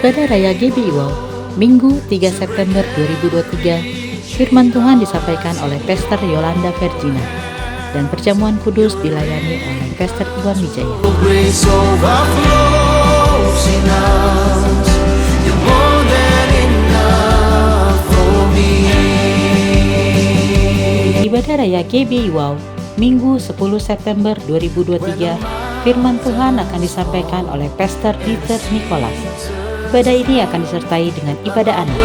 Ibadah Raya GBI Minggu 3 September 2023, firman Tuhan disampaikan oleh Pastor Yolanda Virgina dan perjamuan kudus dilayani oleh Pastor Iwan Wijaya. Ibadah Raya GBI Minggu 10 September 2023, firman Tuhan akan disampaikan oleh Pastor Dieter Nicholas. Ibadah ini akan disertai dengan ibadah anak.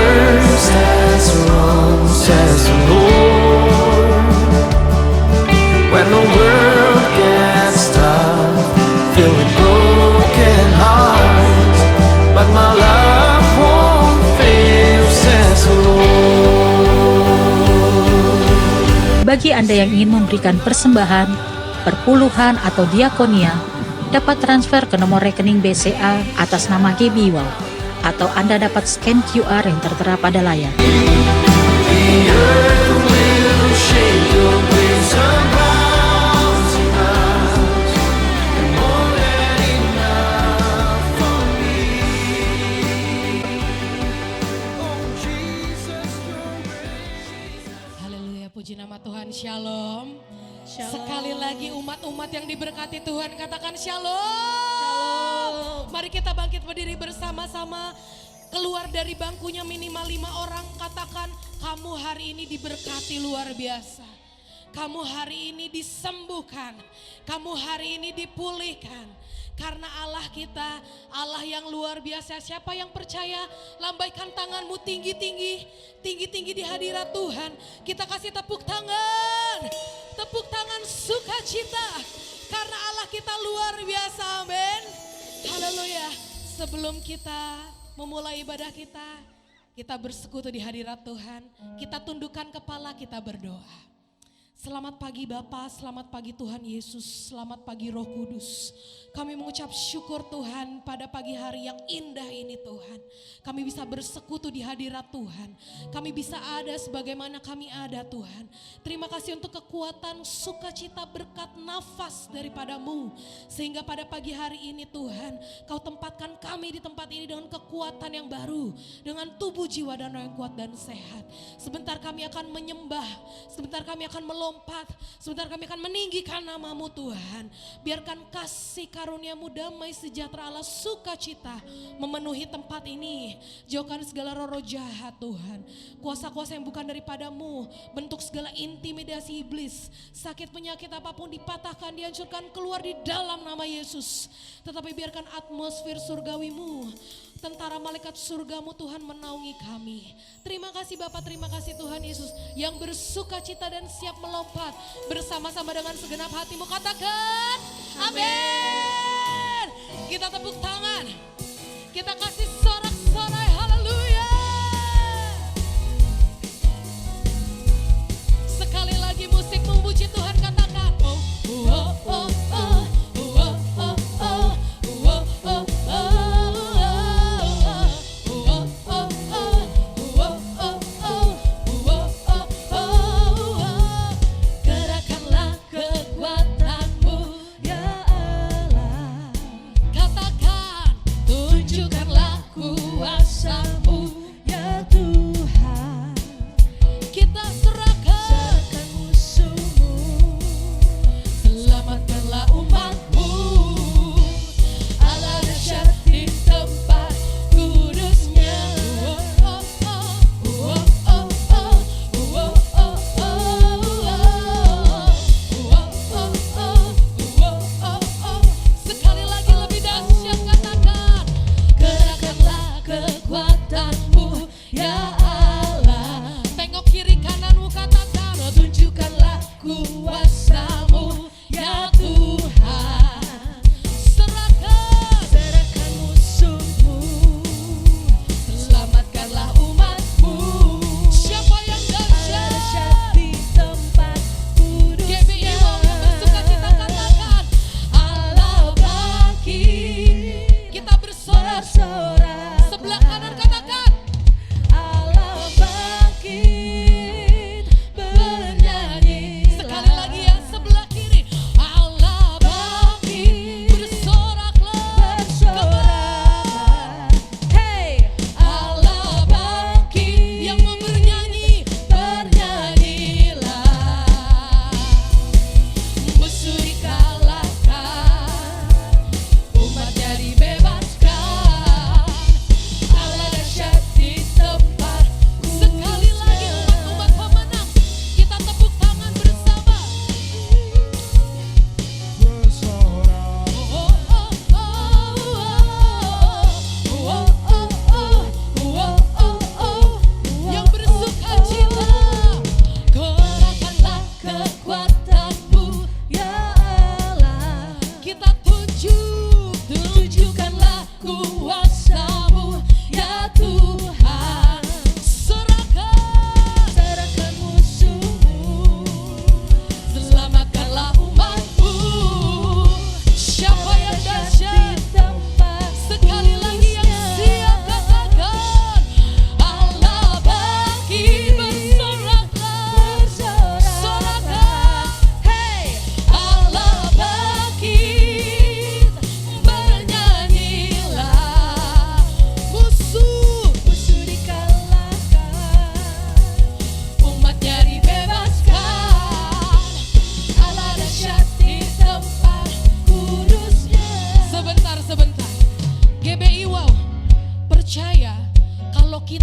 Bagi Anda yang ingin memberikan persembahan, perpuluhan atau diakonia, dapat transfer ke nomor rekening BCA atas nama GBI atau Anda dapat scan QR yang tertera pada layar. Haleluya, puji nama Tuhan. Shalom. Sekali lagi umat-umat yang diberkati Tuhan katakan shalom. Mari kita bangkit berdiri bersama-sama. Keluar dari bangkunya minimal 5 orang. Katakan kamu hari ini diberkati luar biasa. Kamu hari ini disembuhkan. Kamu hari ini dipulihkan. Karena Allah kita, Allah yang luar biasa. Siapa yang percaya, lambaikan tanganmu tinggi-tinggi. Tinggi-tinggi di hadirat Tuhan. Kita kasih tepuk tangan. Tepuk tangan sukacita. Karena Allah kita luar biasa, amin. Haleluya. Sebelum kita memulai ibadah kita bersekutu di hadirat Tuhan. Kita tundukkan kepala, kita berdoa. Selamat pagi Bapa, selamat pagi Tuhan Yesus, selamat pagi Roh Kudus. Kami mengucap syukur Tuhan pada pagi hari yang indah ini Tuhan. Kami bisa bersekutu di hadirat Tuhan. Kami bisa ada sebagaimana kami ada Tuhan. Terima kasih untuk kekuatan, sukacita, berkat, nafas daripadamu. Sehingga pada pagi hari ini Tuhan, Kau tempatkan kami di tempat ini dengan kekuatan yang baru. Dengan tubuh, jiwa, dan roh yang kuat dan sehat. Sebentar kami akan menyembah, sebentar kami akan melompat, sebentar kami akan meninggikan nama-Mu Tuhan. Biarkan kasih karunia-Mu, damai sejahtera Allah, sukacita memenuhi tempat ini. Jauhkan segala roh-roh jahat Tuhan. Kuasa-kuasa yang bukan daripadamu, bentuk segala intimidasi iblis, sakit penyakit apapun dipatahkan, dihancurkan, keluar di dalam nama Yesus. Tetapi biarkan atmosfer surgawi-Mu, tentara malaikat surgamu Tuhan menaungi kami. Terima kasih Bapak, terima kasih Tuhan Yesus yang bersuka cita dan siap melompat bersama-sama dengan segenap hatimu. Katakan amin. Kita tepuk tangan, kita kasih sorak-sorai haleluya. Sekali lagi musik memuji Tuhan, katakan oh oh oh oh. Katakan, tunjukkanlah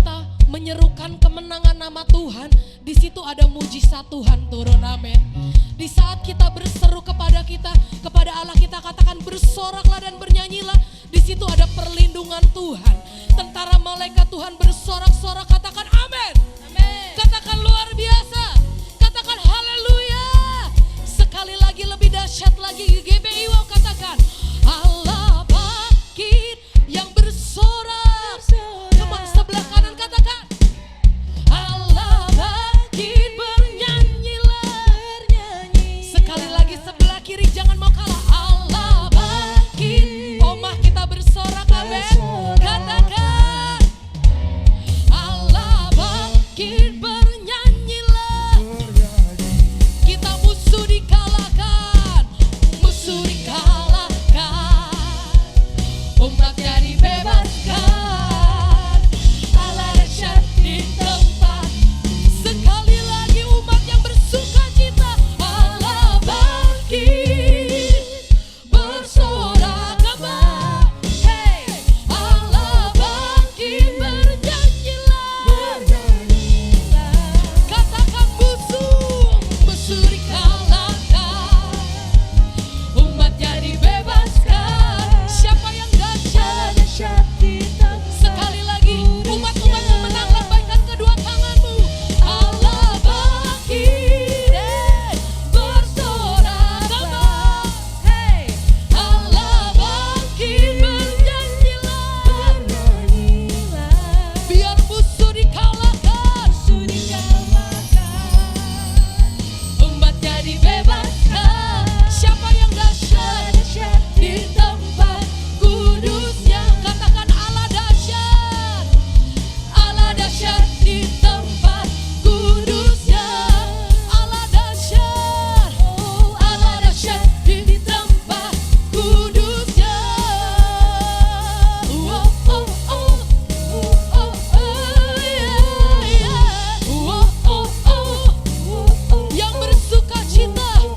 kita menyerukan kemenangan nama Tuhan, di situ ada mujizat Tuhan turun, amin. Di saat kita berseru kepada Allah kita katakan bersoraklah dan bernyanyilah, di situ ada perlindungan Tuhan. Tentara malaikat Tuhan bersorak-sorak, katakan amin. Katakan luar biasa, katakan haleluya. Sekali lagi lebih dahsyat lagi, GBI wow katakan Allah bangkit yang bersorak. Teman sebelah kanan katakan Allah bangkit, bernyanyilah. Sekali lagi sebelah kiri jangan mau kalah. Allah bangkit, omah kita bersorak, amin. Katakan Allah bangkit, bernyanyilah. Kita musuh dikalahkan, musuh dikalahkan, umatnya dibebaskan. Allah dahsyat di tempat. Sekali lagi umat yang bersuka cita. Allah bangkit, bersorak kabar. Hey, Allah bangkit, bernyanyilah. Katakan musuh dikalahkan, umatnya dibebaskan. Siapa yang dahsyat? Sekali lagi umat-umat menang, lambaikan kedua tanganmu. Allah bangkit, bersorak kabar. Hey, Allah bangkit, bernyanyilah. Biar musuh dikalahkan, umatnya dibebaskan. Siapa yang dahsyat di tempat kudusnya? Katakan Allah dahsyat, Allah dahsyat di tempat kudusnya. Allah dahsyat, Allah dahsyat di tempat kudusnya. Oh, oh, oh, oh, oh, yeah, yeah. Oh, oh, oh. Yang bersuka cita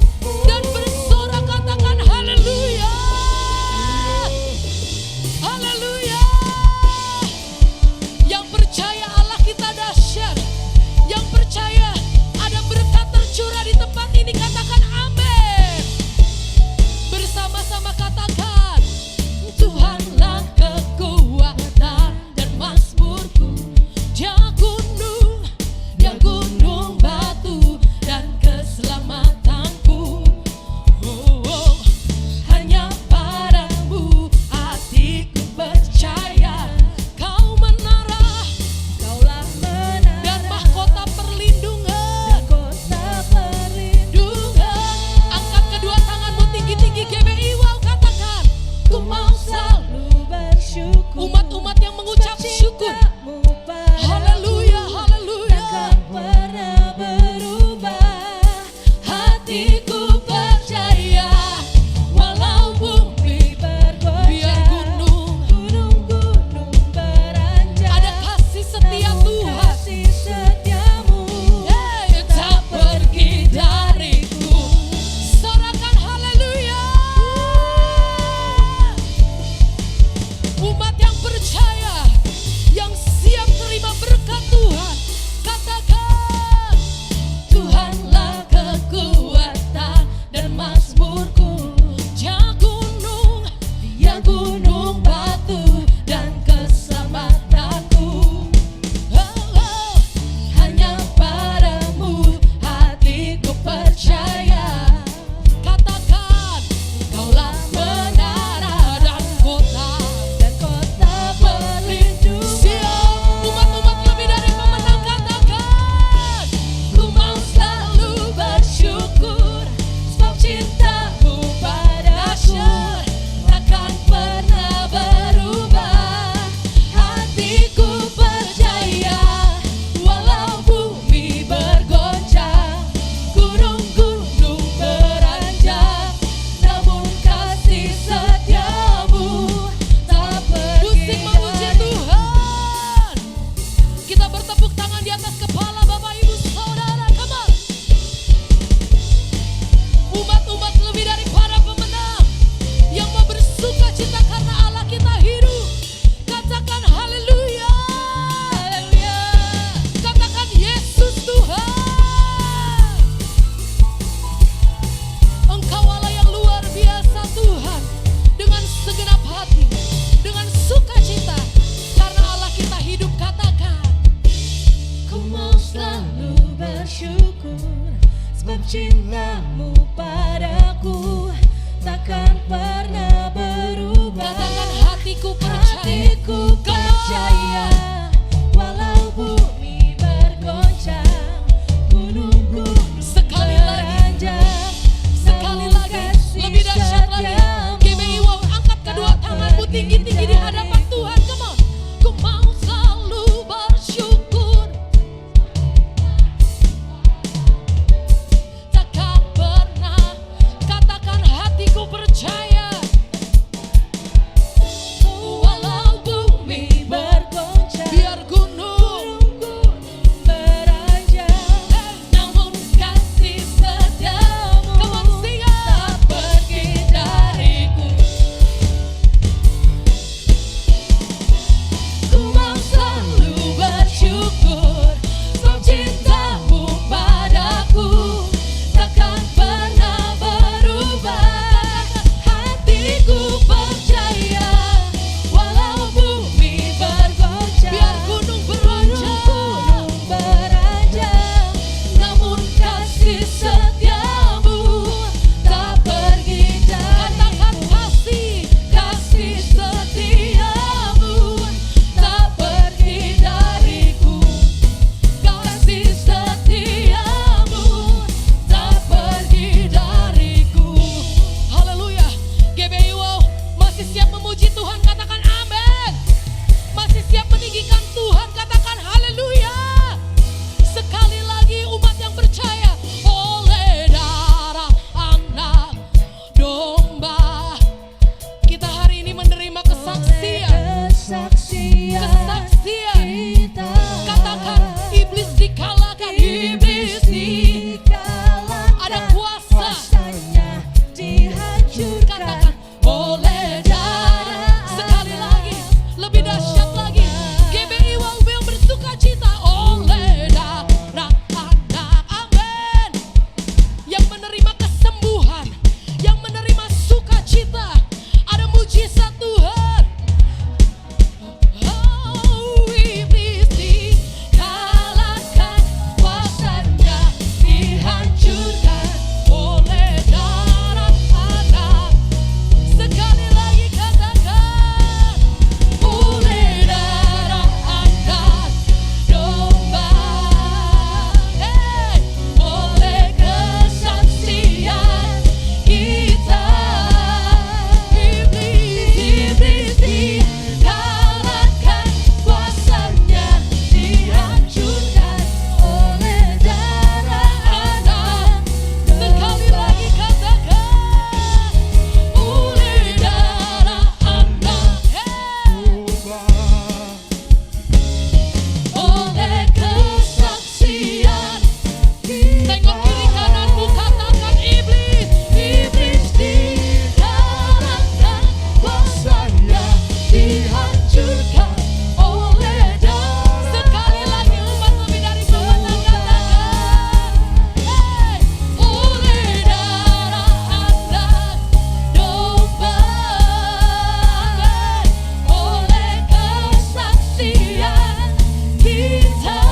dan bersorak katakan haleluya. Haleluya. Yang percaya Allah kita dahsyat, yang percaya ada berkat tercurah di tempat ini katakan amin. Bersama-sama katakan Tuhanlah kekuatan dan mazmurku, Dia gunung batu dan keselamatanku. Oh, oh. Hanya padamu hatiku percaya. Kau menara, dan mahkota perlindungan. Angkat kedua tanganmu tinggi-tinggi, GBI wow katakan ku mau selalu bersyukur. Umat-umat yang mengucap syukur. Haleluya, haleluya. Pernah berubah, hatiku percaya. Walau bumi bergoyang, biar gunung-gunung beranjak, ada kasih setia Tuhan. Hey, tak pergi dariku. Sorakan haleluya. Umat yang percaya, yang siap terima berkat Tuhan, katakan Tuhanlah kekuatan dan mazmurku. Dia gunung batu dan keselamatanku. Oh, oh. Hanya padamu hatiku percaya. Katakan kaulah menara dan kota berlindung. Siap umat-umat lebih dari pemenang, katakan ku mau selalu bersyukur, sebab cintamu padaku takkan pernah berubah. Hatiku percaya, walau bumi bergoncang, gunung-gunung beranjak, namun kasih setiamu tak pergi. Musik memuji Tuhan. Kita bertepuk tangan di atas kepala Bapak Ibu Saudara. Come on. Umat-umat lebih dari para pemenang yang mau bersuka cita karena Allah kita hidup. Katakan haleluya. Haleluya. cintamu padaku takkan pernah berubah. Katakan hatiku percaya. Hatiku percaya, walau bumi bergoncang, gunung-gunung Sekali lagi, beranjak, sekali namun lagi, kasih lebih dahsyat lagi. setiamu GBI Wow, angkat kedua tanganmu tinggi-tinggi di hadapan Tuhan. Come on. Ku mau selalu bersyukur, takkan pernah. Katakan hatiku percaya, walau bumi bergoncang, biar gunung, gunung-gunung beranjak, namun kasih setiamu Come on, sing it. tak pergi dariku. ku mau selalu bersyukur, sebab cintamu padaku takkan pernah berubah. Hatiku percaya, walau bumi bergoncang, Biar gunung beranjak, gunung beranjak, namun kasih setiamu tak pergi katakan dariku. kasih Setiamu tak pergi dariku. Kasih setiamu tak pergi dariku. Haleluya. GBI Wow masih siap memuji Tuhan, katakan amin. Masih siap meninggikan Tuhan, katakan haleluya. Sekali lagi umat yang percaya, oleh darah anak domba kita hari ini menerima kesaksian. Kesaksian. Kita Katakan iblis dikalahkan, iblis dikalahkan, ada kuasa. kuasanya dihancurkan Katakan oleh darah. sekali lagi, lebih dahsyat lagi. GBI Wow yang bersuka cita, oleh darah anak, amin. Yang menerima kesembuhan, yang menerima sukacita, ada mujizat Tuhan. Oh, iblis Kalahkan kuasanya dihancurkan oleh darah anak. sekali lagi katakan, Oleh darah anak domba, oleh kesaksian kita, iblis dikalahkan, kuasanya dihancurkan oleh darah anak. sekali lagi katakan, Oleh darah anak, oleh kesaksian kita. tengok kiri kananmu, katakan iblis. Iblis dikalahkan, kuasanya dihancurkan oleh darah. Sekali lagi umat lebih dari kemenangan, katakan, Oleh darah anak domba, oleh kesaksian kita,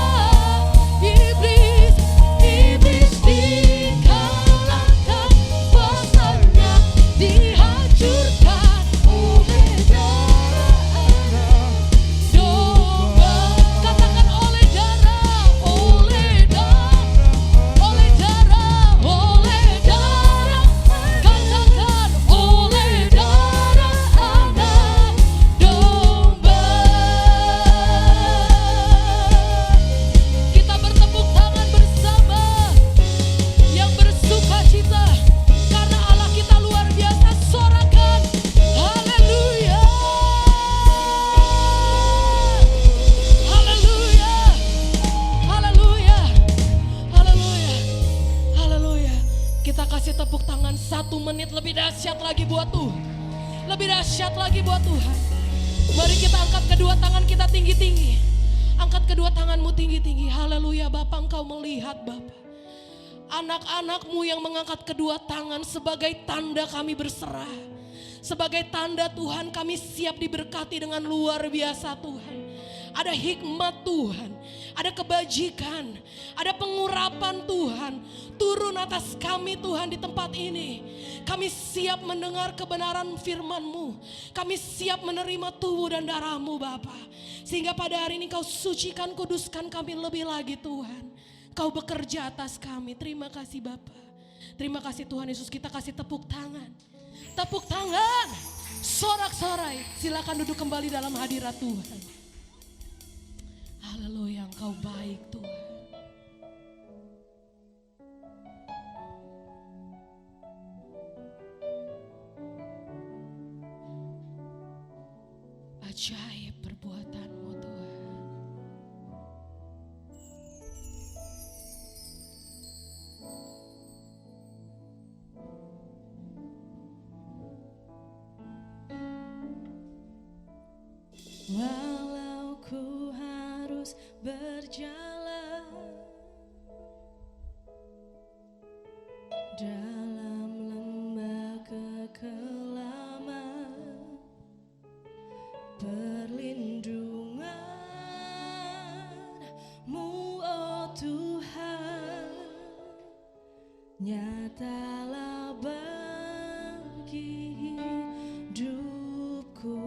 iblis dikalahkan, kuasanya dihancurkan oleh darah anak domba. katakan oleh darah, oleh darah, oleh darah, oleh darah, katakan oleh darah anak domba. kita bertepuk tangan bersama yang bersuka cita karena Allah kita luar biasa. Sorakan haleluya, haleluya, haleluya, haleluya, haleluya. Kita kasih tepuk tangan 1 menit lebih dahsyat lagi buat Tuhan, lebih dahsyat lagi buat Tuhan. Mari kita angkat kedua tangan kita tinggi-tinggi. Angkat kedua tanganmu tinggi-tinggi. Haleluya, Bapa, Engkau melihat, Bapa. Anak-anakmu yang mengangkat kedua tangan sebagai tanda kami berserah. Sebagai tanda Tuhan kami siap diberkati dengan luar biasa Tuhan. Ada hikmat Tuhan, ada kebajikan, ada pengurapan Tuhan turun atas kami Tuhan di tempat ini. Kami siap mendengar kebenaran firman-Mu. Kami siap menerima tubuh dan darah-Mu Bapa. Sehingga pada hari ini Kau sucikan, kuduskan kami lebih lagi Tuhan. Kau bekerja atas kami. Terima kasih Bapa. Terima kasih Tuhan Yesus, kita kasih tepuk tangan. Tepuk tangan, sorak-sorai. Silakan duduk kembali dalam hadirat Tuhan. Haleluya, Engkau baik Tuhan. Ajaib perbuatan-Mu Tuhan. Walau ku harus berjalan dalam lembah kekelaman, perlindungan-Mu oh Tuhan nyatalah bagi hidupku.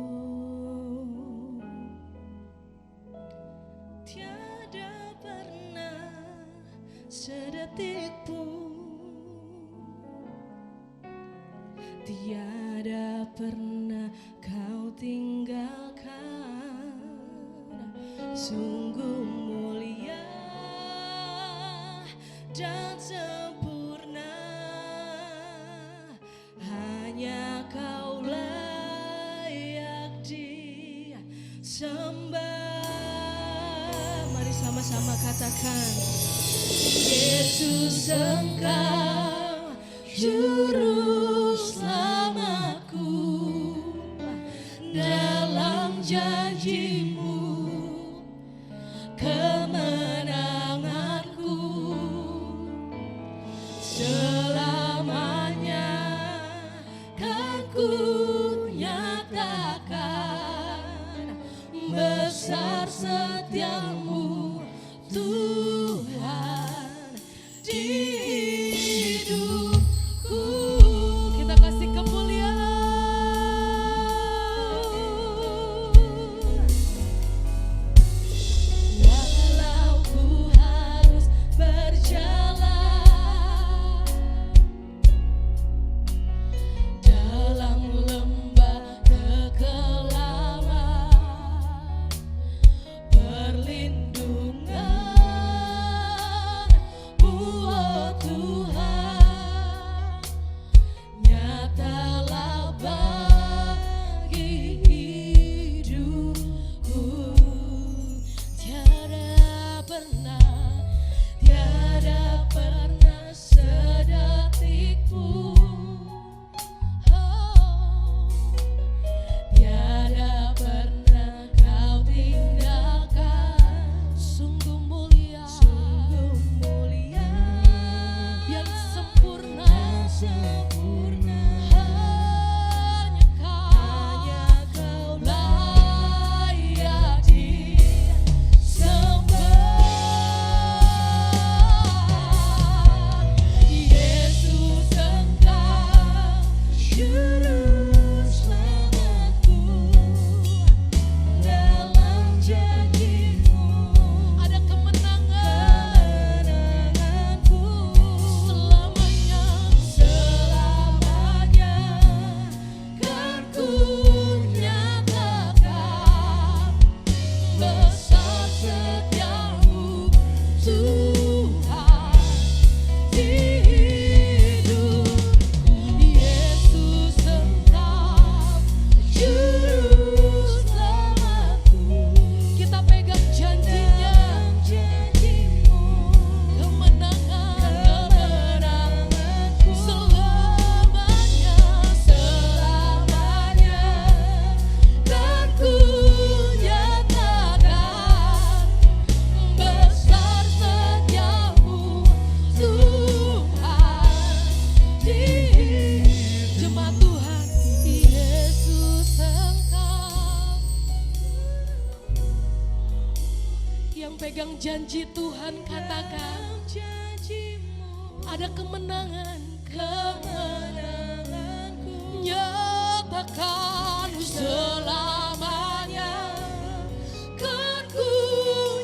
Tiada pernah sedetik pun, tiada pernah Kau tinggalkan. Sungguh mulia dan sempurna, hanya Kau layak disembah. Mari sama-sama katakan, Yesus Engkau juru selamatku, dalam janji-Mu kemenanganku selamanya kan ku nyatakan besar setiamu Tuhan di hidupku. Kita kasih kemuliaan. yang pegang janji Tuhan katakan janjimu, ada kemenangan. kemenanganku. Nyatakan selamanya Kan ku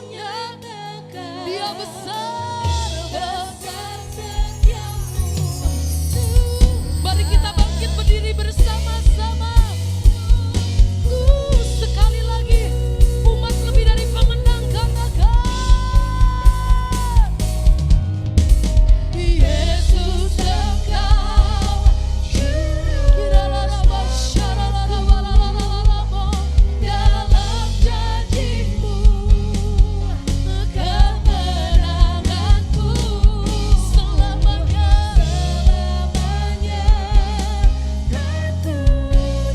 nyatakan Dia besar. besar setiamu. Mari kita bangkit berdiri bersama-sama. Sekali lagi umat lebih dari pemenang katakan Yesus Engkau dalam janjimu, kemenanganku selamanya, selamanya kan ku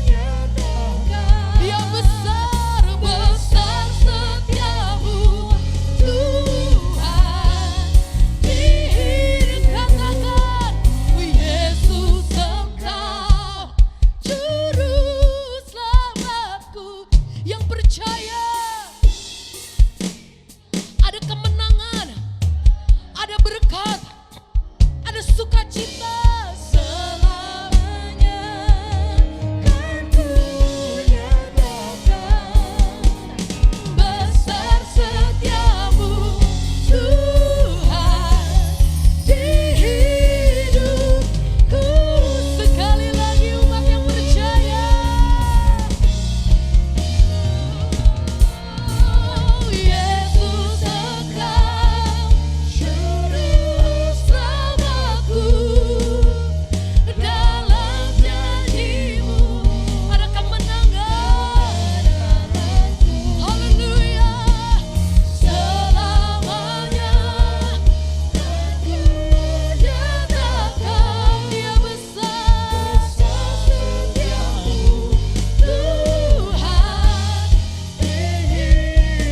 nyatakan. Dia besar, Besar setiamu Tuhan di hidup. Katakan Yesus Engkau juru selamatku. yang percaya ada kemenangan, ada berkat, ada sukacita. Selamanya kan ku nyatakan besar setiamu Tuhan di hidupku. Sekali lagi umat yang percaya. Yesus Engkau juru selamatku, dalam janjimu Ada kemenangan. Haleluya. selamanya kan ku nyatakan. Dia besar. Setiamu Tuhan di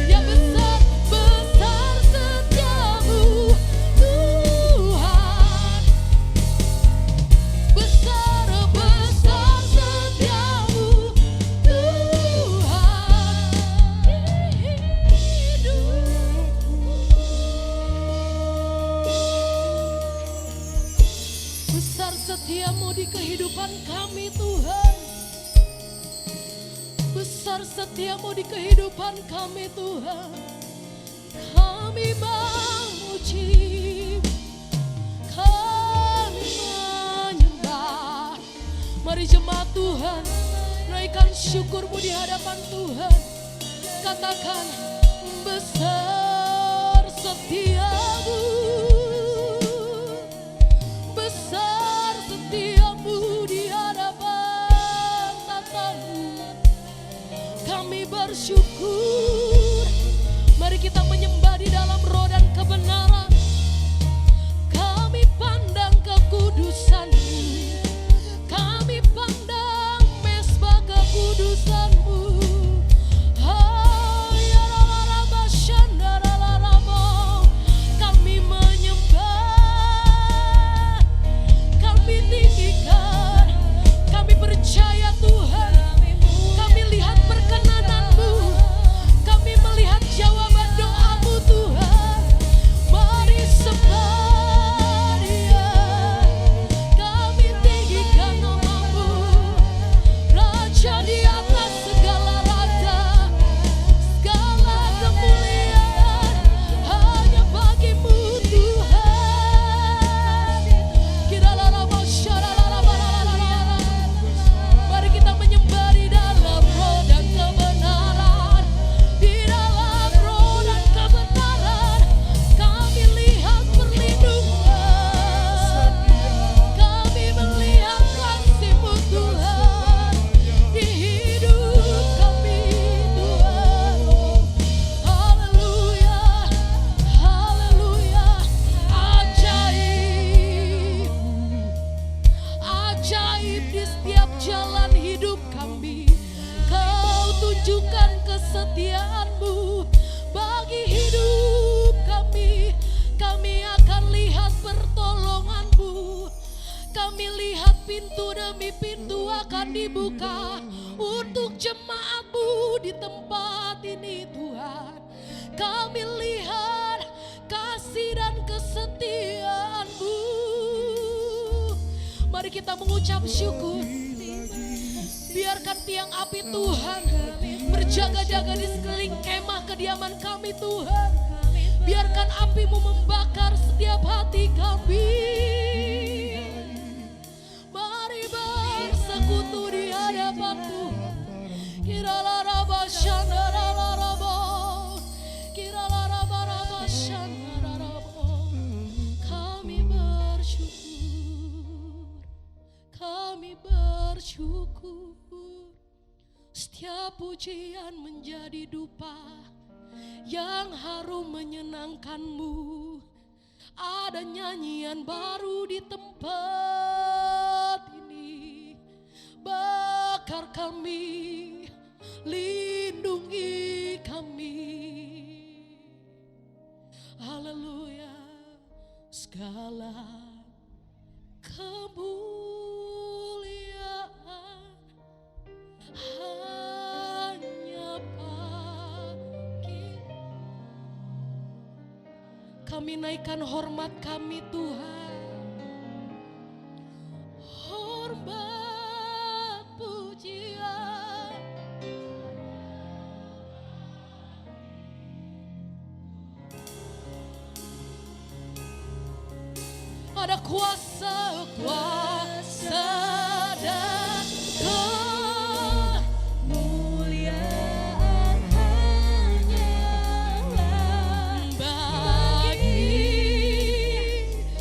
Dia besar, besar setiamu Tuhan, besar besar setiamu Tuhan di hidupku. besar setiamu di kehidupan kami Tuhan. Besar setiamu di kehidupan kami Tuhan. Kami memuji, kami menyembah. Mari jemaat Tuhan, naikkan syukurmu di hadapan Tuhan. Katakan besar setiamu, besar setiamu di hadapan tatamu. Kami bersyukur. Mari kita menyembah di dalam roh dan kebenaran. Kami pandang kekudusan-Mu, kami pandang mesbah kekudusan-Mu. Kami menyembah, kami tinggikan, kami percaya Tuhan. Kami lihat perkenanan-Mu, kami melihat jawaban doa-Mu Tuhan. Mari sembah Dia, kami tinggikan nama-Mu. Raja di atas segala raja, segala kemuliaan hanya bagi-Mu Tuhan. Mari kita menyembah di dalam roh dan kebenaran. Di dalam roh dan kebenaran kami lihat perlindungan, kami melihat kasih-Mu Tuhan di hidup kami Tuhan. Haleluya, haleluya. Ajaib, ajaib di setiap jalan hidup kami. Kau tunjukkan kesetiaan-Mu bagi hidup kami. Kami akan lihat pertolongan-Mu. Kami lihat pintu demi pintu akan dibuka untuk jemaat-Mu di tempat ini Tuhan. Kami lihat kasih dan kesetiaan-Mu. Mari kita mengucap syukur. Biarkan tiang api Tuhan berjaga-jaga di sekeliling kemah kediaman kami Tuhan. Biarkan api-Mu membakar setiap hati kami. Mari bersekutu di hadapan Tuhan. Kiralaraba shandararabo, kiralaraba shandararabo. Kami bersyukur. Setiap pujian menjadi dupa yang harum menyenangkan-Mu. Ada nyanyian baru di tempat ini. Bakar kami, lindungi kami. Haleluya. Segala kemuliaan hanya bagi. Kami naikkan hormat kami Tuhan. Hormat pujian. Ada kuasa dan kemuliaan hanyalah bagi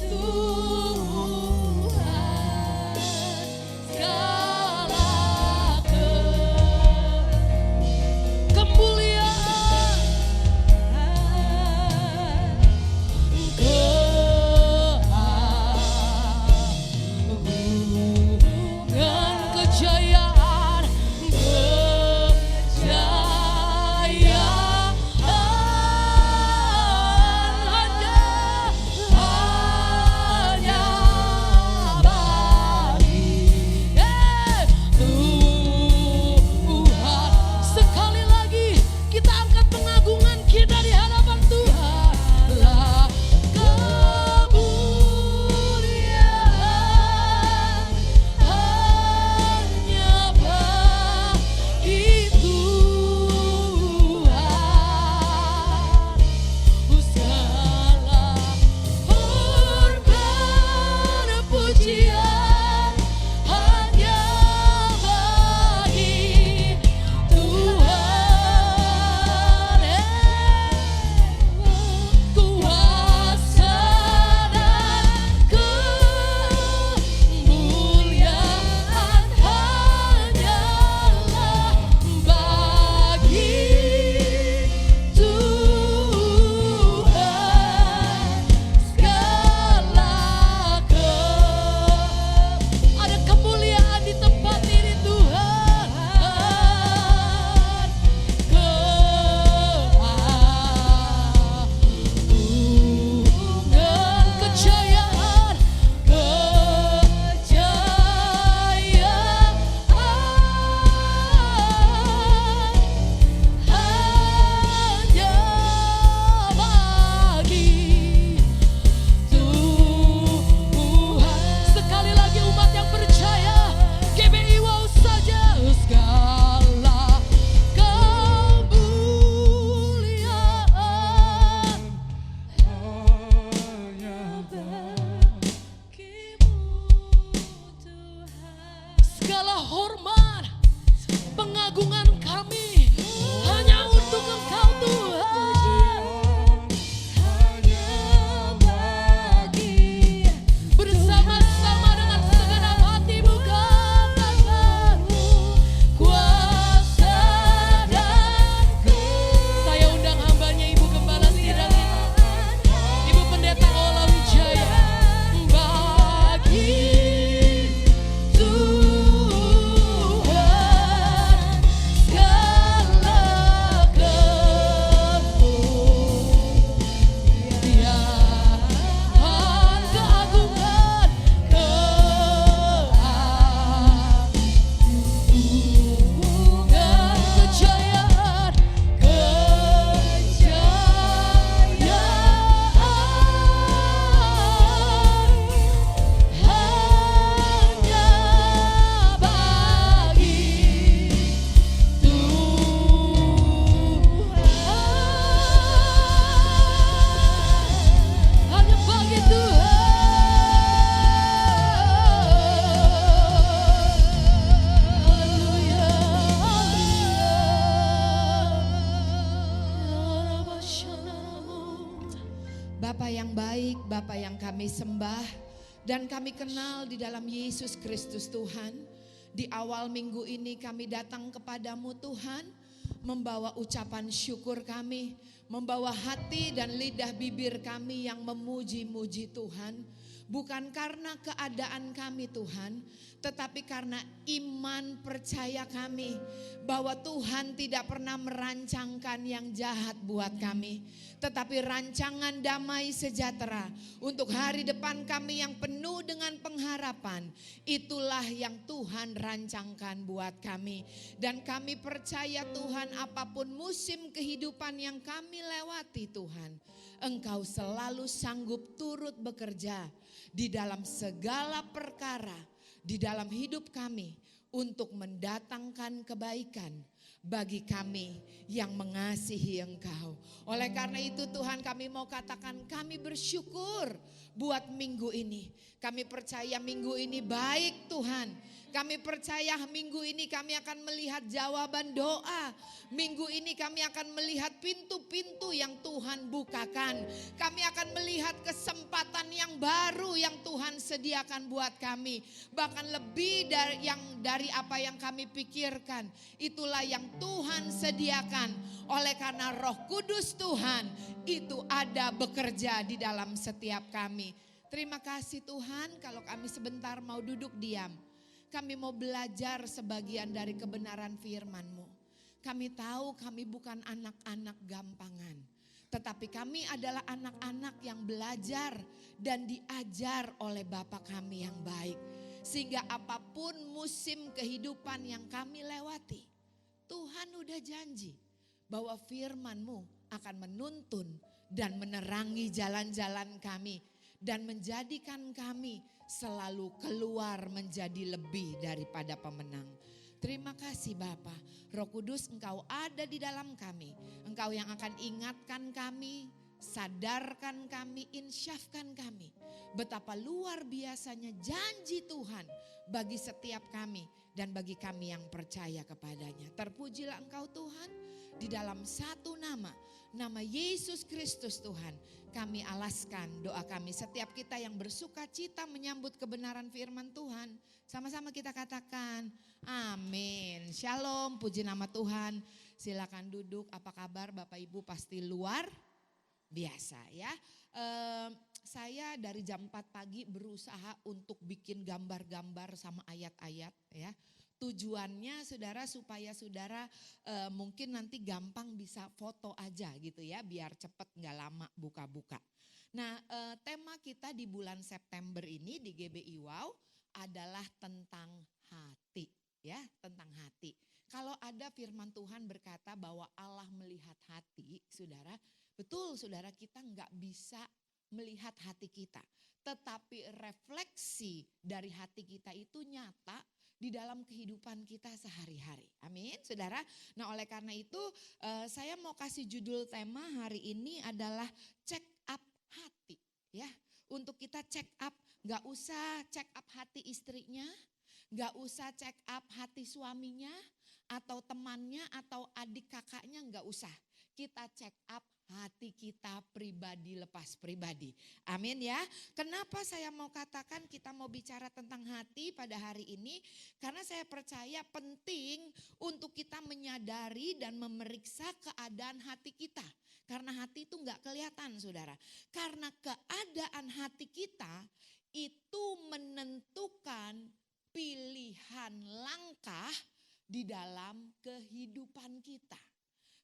Tuhan. Segala kemuliaan Bapa yang baik, Bapa yang kami sembah dan kami kenal di dalam Yesus Kristus Tuhan. Di awal minggu ini kami datang kepadamu Tuhan, membawa ucapan syukur kami, membawa hati dan lidah bibir kami yang memuji-muji Tuhan. Bukan karena keadaan kami Tuhan, tetapi karena iman percaya kami bahwa Tuhan tidak pernah merancangkan yang jahat buat kami, tetapi rancangan damai sejahtera untuk hari depan kami yang penuh dengan pengharapan. Itulah yang Tuhan rancangkan buat kami. Dan kami percaya Tuhan, apapun musim kehidupan yang kami lewati Tuhan, Engkau selalu sanggup turut bekerja di dalam segala perkara di dalam hidup kami untuk mendatangkan kebaikan bagi kami yang mengasihi Engkau. Oleh karena itu Tuhan, kami mau katakan kami bersyukur buat minggu ini. Kami percaya minggu ini baik Tuhan. Kami percaya minggu ini kami akan melihat jawaban doa. Minggu ini kami akan melihat pintu-pintu yang Tuhan bukakan. Kami akan melihat kesempatan yang baru yang Tuhan sediakan buat kami. Bahkan lebih dari apa yang kami pikirkan. Itulah yang Tuhan sediakan. Oleh karena Roh Kudus Tuhan itu ada bekerja di dalam setiap kami. Terima kasih Tuhan, kalau kami sebentar mau duduk diam. Kami mau belajar sebagian dari kebenaran firman-Mu. Kami tahu kami bukan anak-anak gampangan. Tetapi kami adalah anak-anak yang belajar dan diajar oleh Bapa kami yang baik. Sehingga apapun musim kehidupan yang kami lewati, Tuhan udah janji bahwa firman-Mu akan menuntun dan menerangi jalan-jalan kami. Dan menjadikan kami selalu keluar menjadi lebih daripada pemenang. Terima kasih Bapa. Roh Kudus, Engkau ada di dalam kami. Engkau yang akan ingatkan kami, sadarkan kami, insyafkan kami. Betapa luar biasanya janji Tuhan bagi setiap kami dan bagi kami yang percaya kepadanya. Terpujilah Engkau Tuhan, di dalam satu nama, nama Yesus Kristus Tuhan. Kami alaskan doa kami, setiap kita yang bersuka cita menyambut kebenaran firman Tuhan. Sama-sama kita katakan amin. Shalom, puji nama Tuhan. Silakan duduk, apa kabar Bapak Ibu, pasti luar biasa ya. Saya dari jam 4 pagi berusaha untuk bikin gambar-gambar sama ayat-ayat ya. Tujuannya saudara supaya saudara mungkin nanti gampang bisa foto aja gitu ya, biar cepet gak lama buka-buka. Nah tema kita di bulan September ini di GBI Wow adalah tentang hati ya, tentang hati. Kalau ada firman Tuhan berkata bahwa Allah melihat hati, saudara, betul saudara, kita gak bisa melihat hati kita. Tetapi refleksi dari hati kita itu nyata di dalam kehidupan kita sehari-hari. Amin, saudara. Nah oleh karena itu saya mau kasih judul tema hari ini adalah check up hati. Ya, untuk kita check up, gak usah check up hati istrinya, gak usah check up hati suaminya, atau temannya, atau adik kakaknya, gak usah. Kita check up hati kita pribadi lepas pribadi. Amin ya. Kenapa saya mau katakan kita mau bicara tentang hati pada hari ini? Karena saya percaya penting untuk kita menyadari dan memeriksa keadaan hati kita. Karena hati itu gak kelihatan saudara. Karena keadaan hati kita itu menentukan pilihan langkah di dalam kehidupan kita.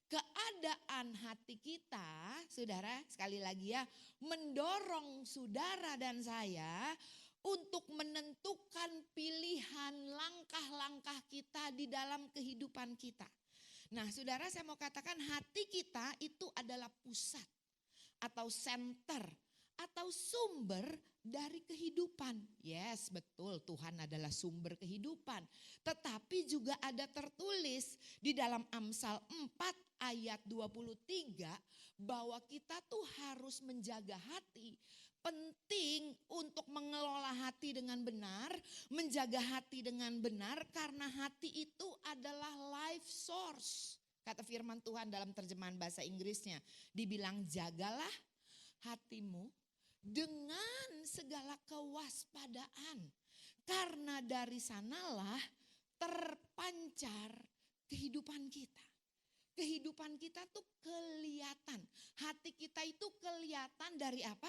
Keadaan hati kita, saudara, sekali lagi ya, mendorong saudara dan saya untuk menentukan pilihan langkah-langkah kita di dalam kehidupan kita. Nah, saudara, saya mau katakan hati kita itu adalah pusat atau center atau sumber dari kehidupan. Yes, betul, Tuhan adalah sumber kehidupan. Tetapi juga ada tertulis di dalam Amsal 4 ayat 23 bahwa kita tuh harus menjaga hati. Penting untuk mengelola hati dengan benar, menjaga hati dengan benar karena hati itu adalah life source. Kata firman Tuhan dalam terjemahan bahasa Inggrisnya, dibilang jagalah hatimu dengan segala kewaspadaan. Karena dari sanalah terpancar kehidupan kita. Kehidupan kita tuh kelihatan. Hati kita itu kelihatan dari apa?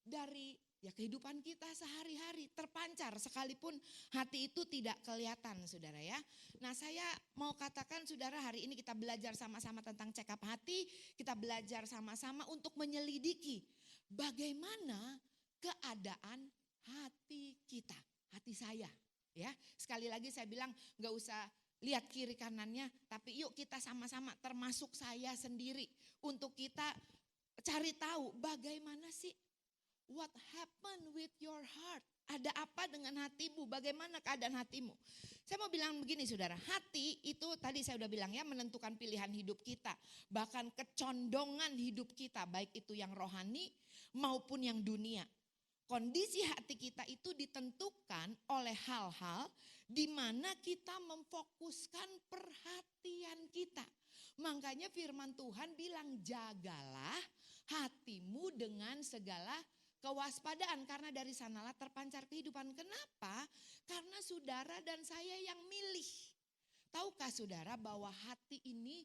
Dari ya kehidupan kita sehari-hari terpancar sekalipun hati itu tidak kelihatan, saudara ya. Nah, saya mau katakan saudara, hari ini kita belajar sama-sama tentang check up hati. Kita belajar sama-sama untuk menyelidiki bagaimana keadaan hati kita, hati saya. Ya, sekali lagi saya bilang gak usah lihat kiri kanannya, tapi yuk kita sama-sama termasuk saya sendiri untuk kita cari tahu bagaimana sih what happened with your heart. Ada apa dengan hatimu? Bagaimana keadaan hatimu? Saya mau bilang begini saudara, hati itu tadi saya udah bilang ya menentukan pilihan hidup kita. Bahkan kecondongan hidup kita baik itu yang rohani maupun yang dunia. Kondisi hati kita itu ditentukan oleh hal-hal di mana kita memfokuskan perhatian kita. Makanya firman Tuhan bilang jagalah hatimu dengan segala kewaspadaan. Karena dari sanalah terpancar kehidupan. Kenapa? Karena saudara dan saya yang milih. Tahukah saudara bahwa hati ini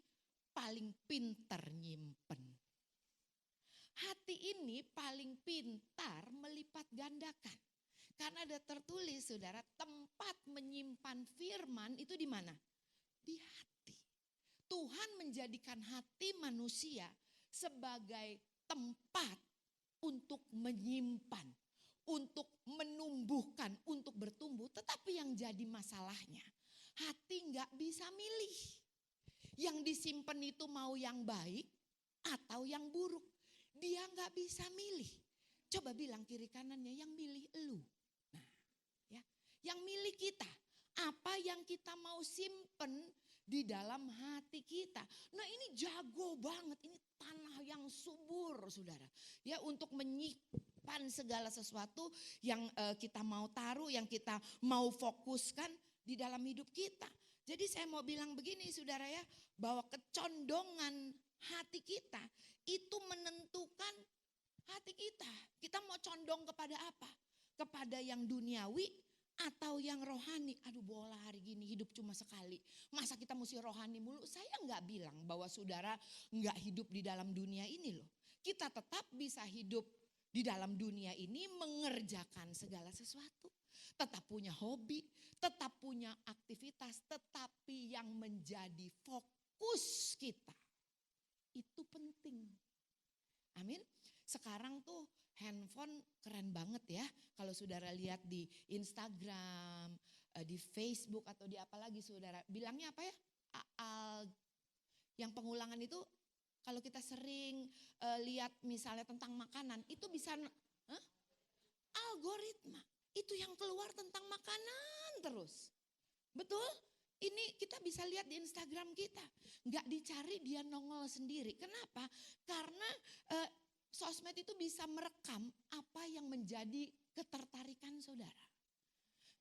paling pintar nyimpen. Hati ini paling pintar melipat gandakan. Karena ada tertulis saudara, tempat menyimpan firman itu di mana? Di hati. Tuhan menjadikan hati manusia sebagai tempat untuk menyimpan, untuk menumbuhkan, untuk bertumbuh. Tetapi yang jadi masalahnya, hati gak bisa milih. Yang disimpan itu mau yang baik atau yang buruk. Dia gak bisa milih. Coba bilang kiri kanannya, yang milih elu. Nah, ya, yang milih kita. Apa yang kita mau simpen di dalam hati kita. Nah, ini jago banget. Ini tanah yang subur, saudara. Ya, untuk menyimpan segala sesuatu yang kita mau taruh, yang kita mau fokuskan di dalam hidup kita. Jadi saya mau bilang begini, saudara ya, bahwa kecondongan hati kita itu menentukan hati kita. Kita mau condong kepada apa? Kepada yang duniawi atau yang rohani. Aduh, bola hari gini hidup cuma sekali. Masa kita mesti rohani mulu? Saya nggak bilang bahwa saudara nggak hidup di dalam dunia ini loh. Kita tetap bisa hidup di dalam dunia ini mengerjakan segala sesuatu. Tetap punya hobi, tetap punya aktivitas, tetapi yang menjadi fokus kita itu penting. Amin. Sekarang tuh handphone keren banget ya. Kalau saudara lihat di Instagram, di Facebook atau di apa lagi saudara. Bilangnya apa ya? Yang pengulangan itu kalau kita sering lihat misalnya tentang makanan. Itu bisa algoritma. Itu yang keluar tentang makanan terus. Betul? Ini kita bisa lihat di Instagram kita. Nggak dicari dia nongol sendiri. Kenapa? Karena sosmed itu bisa merekam apa yang menjadi ketertarikan saudara.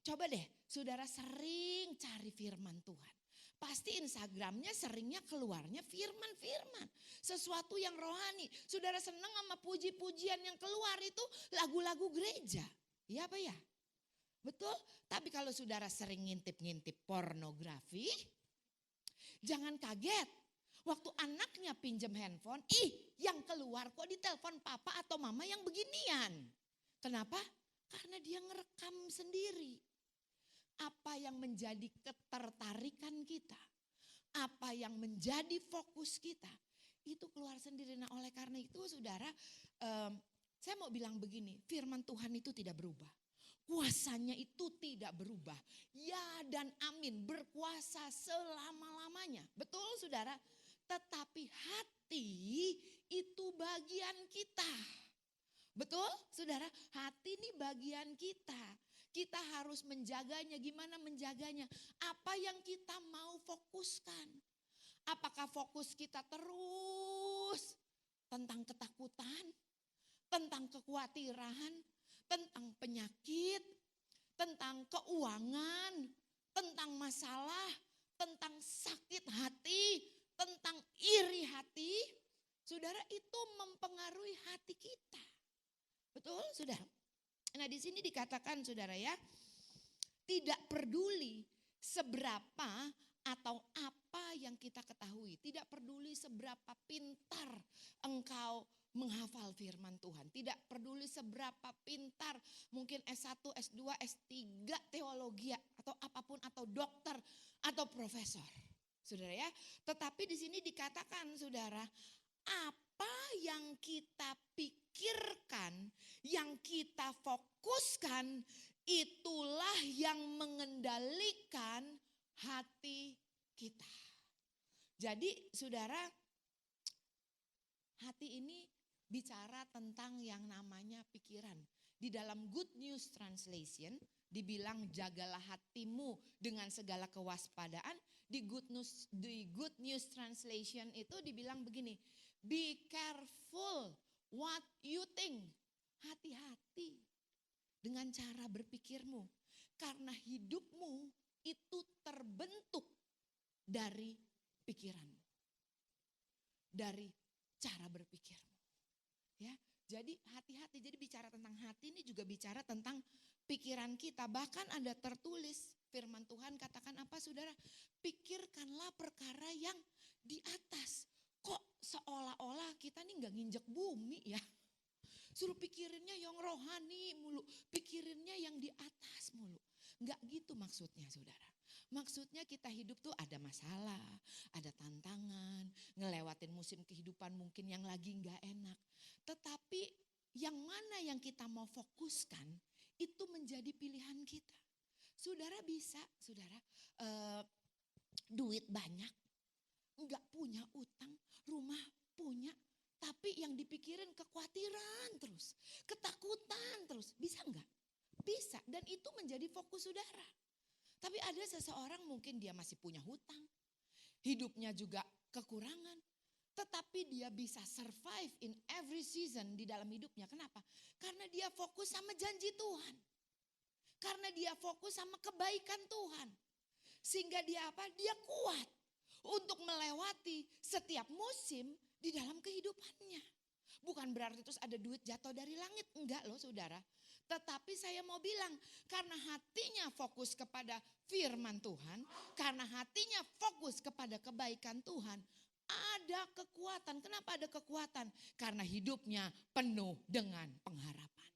Coba deh saudara sering cari firman Tuhan. Pasti Instagramnya seringnya keluarnya firman-firman. Sesuatu yang rohani. Saudara senang sama puji-pujian yang keluar itu lagu-lagu gereja. Iya apa ya? Betul? Tapi kalau saudara sering ngintip-ngintip pornografi, jangan kaget. Waktu anaknya pinjam handphone, yang keluar kok di telepon papa atau mama yang beginian. Kenapa? Karena dia ngerekam sendiri. Apa yang menjadi ketertarikan kita, apa yang menjadi fokus kita, itu keluar sendiri. Nah, oleh karena itu saudara, saya mau bilang begini, firman Tuhan itu tidak berubah. Kuasanya itu tidak berubah. Ya dan amin, berkuasa selama-lamanya. Betul saudara? Tetapi hati itu bagian kita. Betul saudara? Hati ini bagian kita. Kita harus menjaganya. Gimana menjaganya? Apa yang kita mau fokuskan? Apakah fokus kita terus tentang ketakutan, tentang kekhawatiran, tentang penyakit, tentang keuangan, tentang masalah, tentang sakit hati, tentang iri hati? Saudara, itu mempengaruhi hati kita. Betul, saudara? Nah, di sini dikatakan, saudara ya, tidak peduli seberapa atau apa yang kita ketahui. Tidak peduli seberapa pintar engkau menghafal firman Tuhan. Tidak peduli seberapa pintar mungkin S1, S2, S3, teologi atau apapun, atau dokter atau profesor. Saudara ya, tetapi di sini dikatakan, saudara, apa yang kita pikirkan, yang kita fokuskan, itulah yang mengendalikan hati kita. Jadi saudara, hati ini bicara tentang yang namanya pikiran. Di dalam Good News Translation dibilang jagalah hatimu dengan segala kewaspadaan. Di Good News Translation itu dibilang begini, be careful what you think. Hati-hati dengan cara berpikirmu. Karena hidupmu itu terbentuk dari pikiranmu. Dari cara berpikirmu. Ya, jadi hati-hati. Jadi bicara tentang hati ini juga bicara tentang pikiran kita. Bahkan ada tertulis firman Tuhan katakan apa, saudara? Pikirkanlah perkara yang di atas. Kok seolah-olah kita nih gak nginjek bumi ya. Suruh pikirinnya yang rohani mulu, pikirinnya yang di atas mulu. Enggak gitu maksudnya, saudara. Maksudnya kita hidup tuh ada masalah, ada tantangan, ngelewatin musim kehidupan mungkin yang lagi enggak enak. Tetapi yang mana yang kita mau fokuskan itu menjadi pilihan kita. Saudara bisa, saudara, duit banyak, enggak punya utang, rumah punya, tapi yang dipikirin kekhawatiran terus, ketakutan terus. Bisa enggak? Bisa, dan itu menjadi fokus saudara. Tapi ada seseorang mungkin dia masih punya hutang, hidupnya juga kekurangan, tetapi dia bisa survive in every season di dalam hidupnya. Kenapa? Karena dia fokus sama janji Tuhan. Karena dia fokus sama kebaikan Tuhan. Sehingga dia apa? Dia kuat untuk melewati setiap musim di dalam kehidupannya. Bukan berarti terus ada duit jatuh dari langit. Enggak loh saudara. Tetapi saya mau bilang, karena hatinya fokus kepada firman Tuhan, karena hatinya fokus kepada kebaikan Tuhan, ada kekuatan. Kenapa ada kekuatan? Karena hidupnya penuh dengan pengharapan.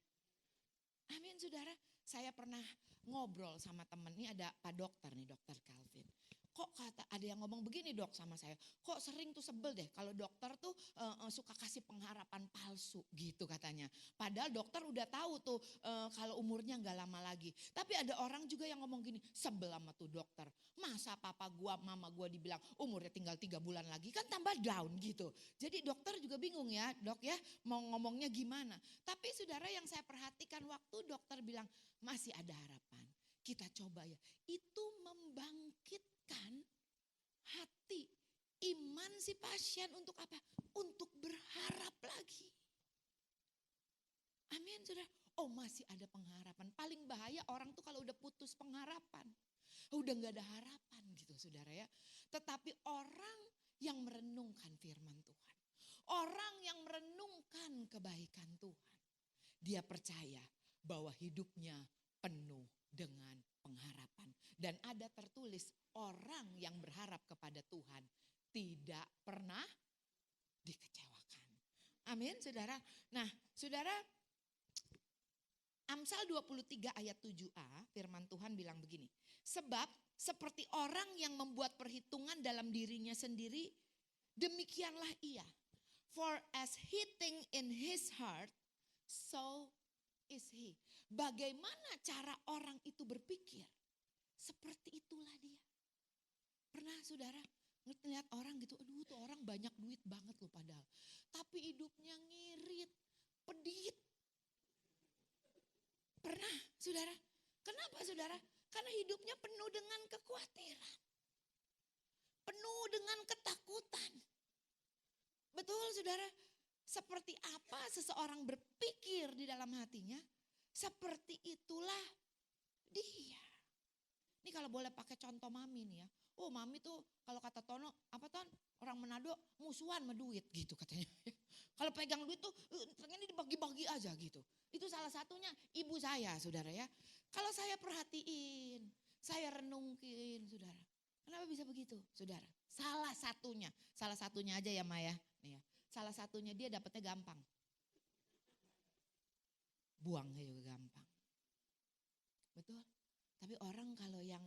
Amin saudara. Saya pernah ngobrol sama temen, ini ada Pak Dokter nih, Dokter Calvin. Kok kata ada yang ngomong begini dok sama saya, kok sering tuh sebel deh kalau dokter tuh suka kasih pengharapan palsu gitu katanya. Padahal dokter udah tahu tuh kalau umurnya nggak lama lagi. Tapi ada orang juga yang ngomong gini, sebel sama tuh dokter. Masa papa gua, mama gua dibilang umurnya tinggal 3 bulan lagi, kan tambah down gitu. Jadi dokter juga bingung ya dok ya mau ngomongnya gimana. Tapi saudara yang saya perhatikan waktu dokter bilang masih ada harapan. Kita coba ya, itu membangkitkan hati iman si pasien untuk apa? Untuk berharap lagi. Amin saudara. Oh masih ada pengharapan. Paling bahaya orang tuh kalau udah putus pengharapan. Udah gak ada harapan gitu saudara ya. Tetapi orang yang merenungkan firman Tuhan. Orang yang merenungkan kebaikan Tuhan. Dia percaya bahwa hidupnya penuh dengan pengharapan. Dan ada tertulis orang yang berharap kepada Tuhan tidak pernah dikecewakan. Amin saudara. Nah saudara, Amsal 23 ayat 7a firman Tuhan bilang begini. Sebab seperti orang yang membuat perhitungan dalam dirinya sendiri, demikianlah ia. For as he think in his heart, so is he. Bagaimana cara orang itu berpikir? Seperti itulah dia. Pernah saudara ngeliat orang gitu, aduh tuh orang banyak duit banget loh padahal. Tapi hidupnya ngirit, pedit. Pernah saudara? Kenapa saudara? Karena hidupnya penuh dengan kekhawatiran. Penuh dengan ketakutan. Betul saudara? Seperti apa seseorang berpikir di dalam hatinya, seperti itulah dia. Ini kalau boleh pakai contoh mami nih ya, Oh mami tuh kalau kata Tono, apa Ton? Orang Manado musuhan sama duit gitu katanya. Kalau pegang duit tuh pengen dibagi-bagi aja gitu. Itu salah satunya ibu saya saudara ya. Kalau saya perhatiin, saya renungin saudara. Kenapa bisa begitu saudara? Salah satunya aja ya Maya. Nih ya. Salah satunya dia dapetnya gampang. Buangnya juga gampang. Betul? Tapi orang kalau yang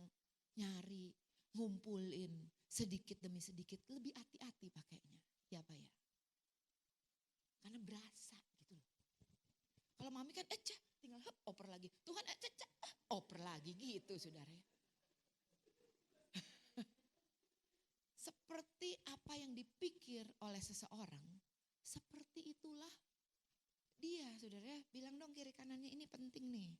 nyari, ngumpulin sedikit demi sedikit lebih hati-hati pakainya. Ya Pak ya. Karena berasa gitu loh. Kalau mami kan tinggal oper lagi. Tuhan oper lagi gitu saudara ya. Seperti apa yang dipikir oleh seseorang, seperti itulah dia saudara ya. Bilang dong kiri kanannya ini penting nih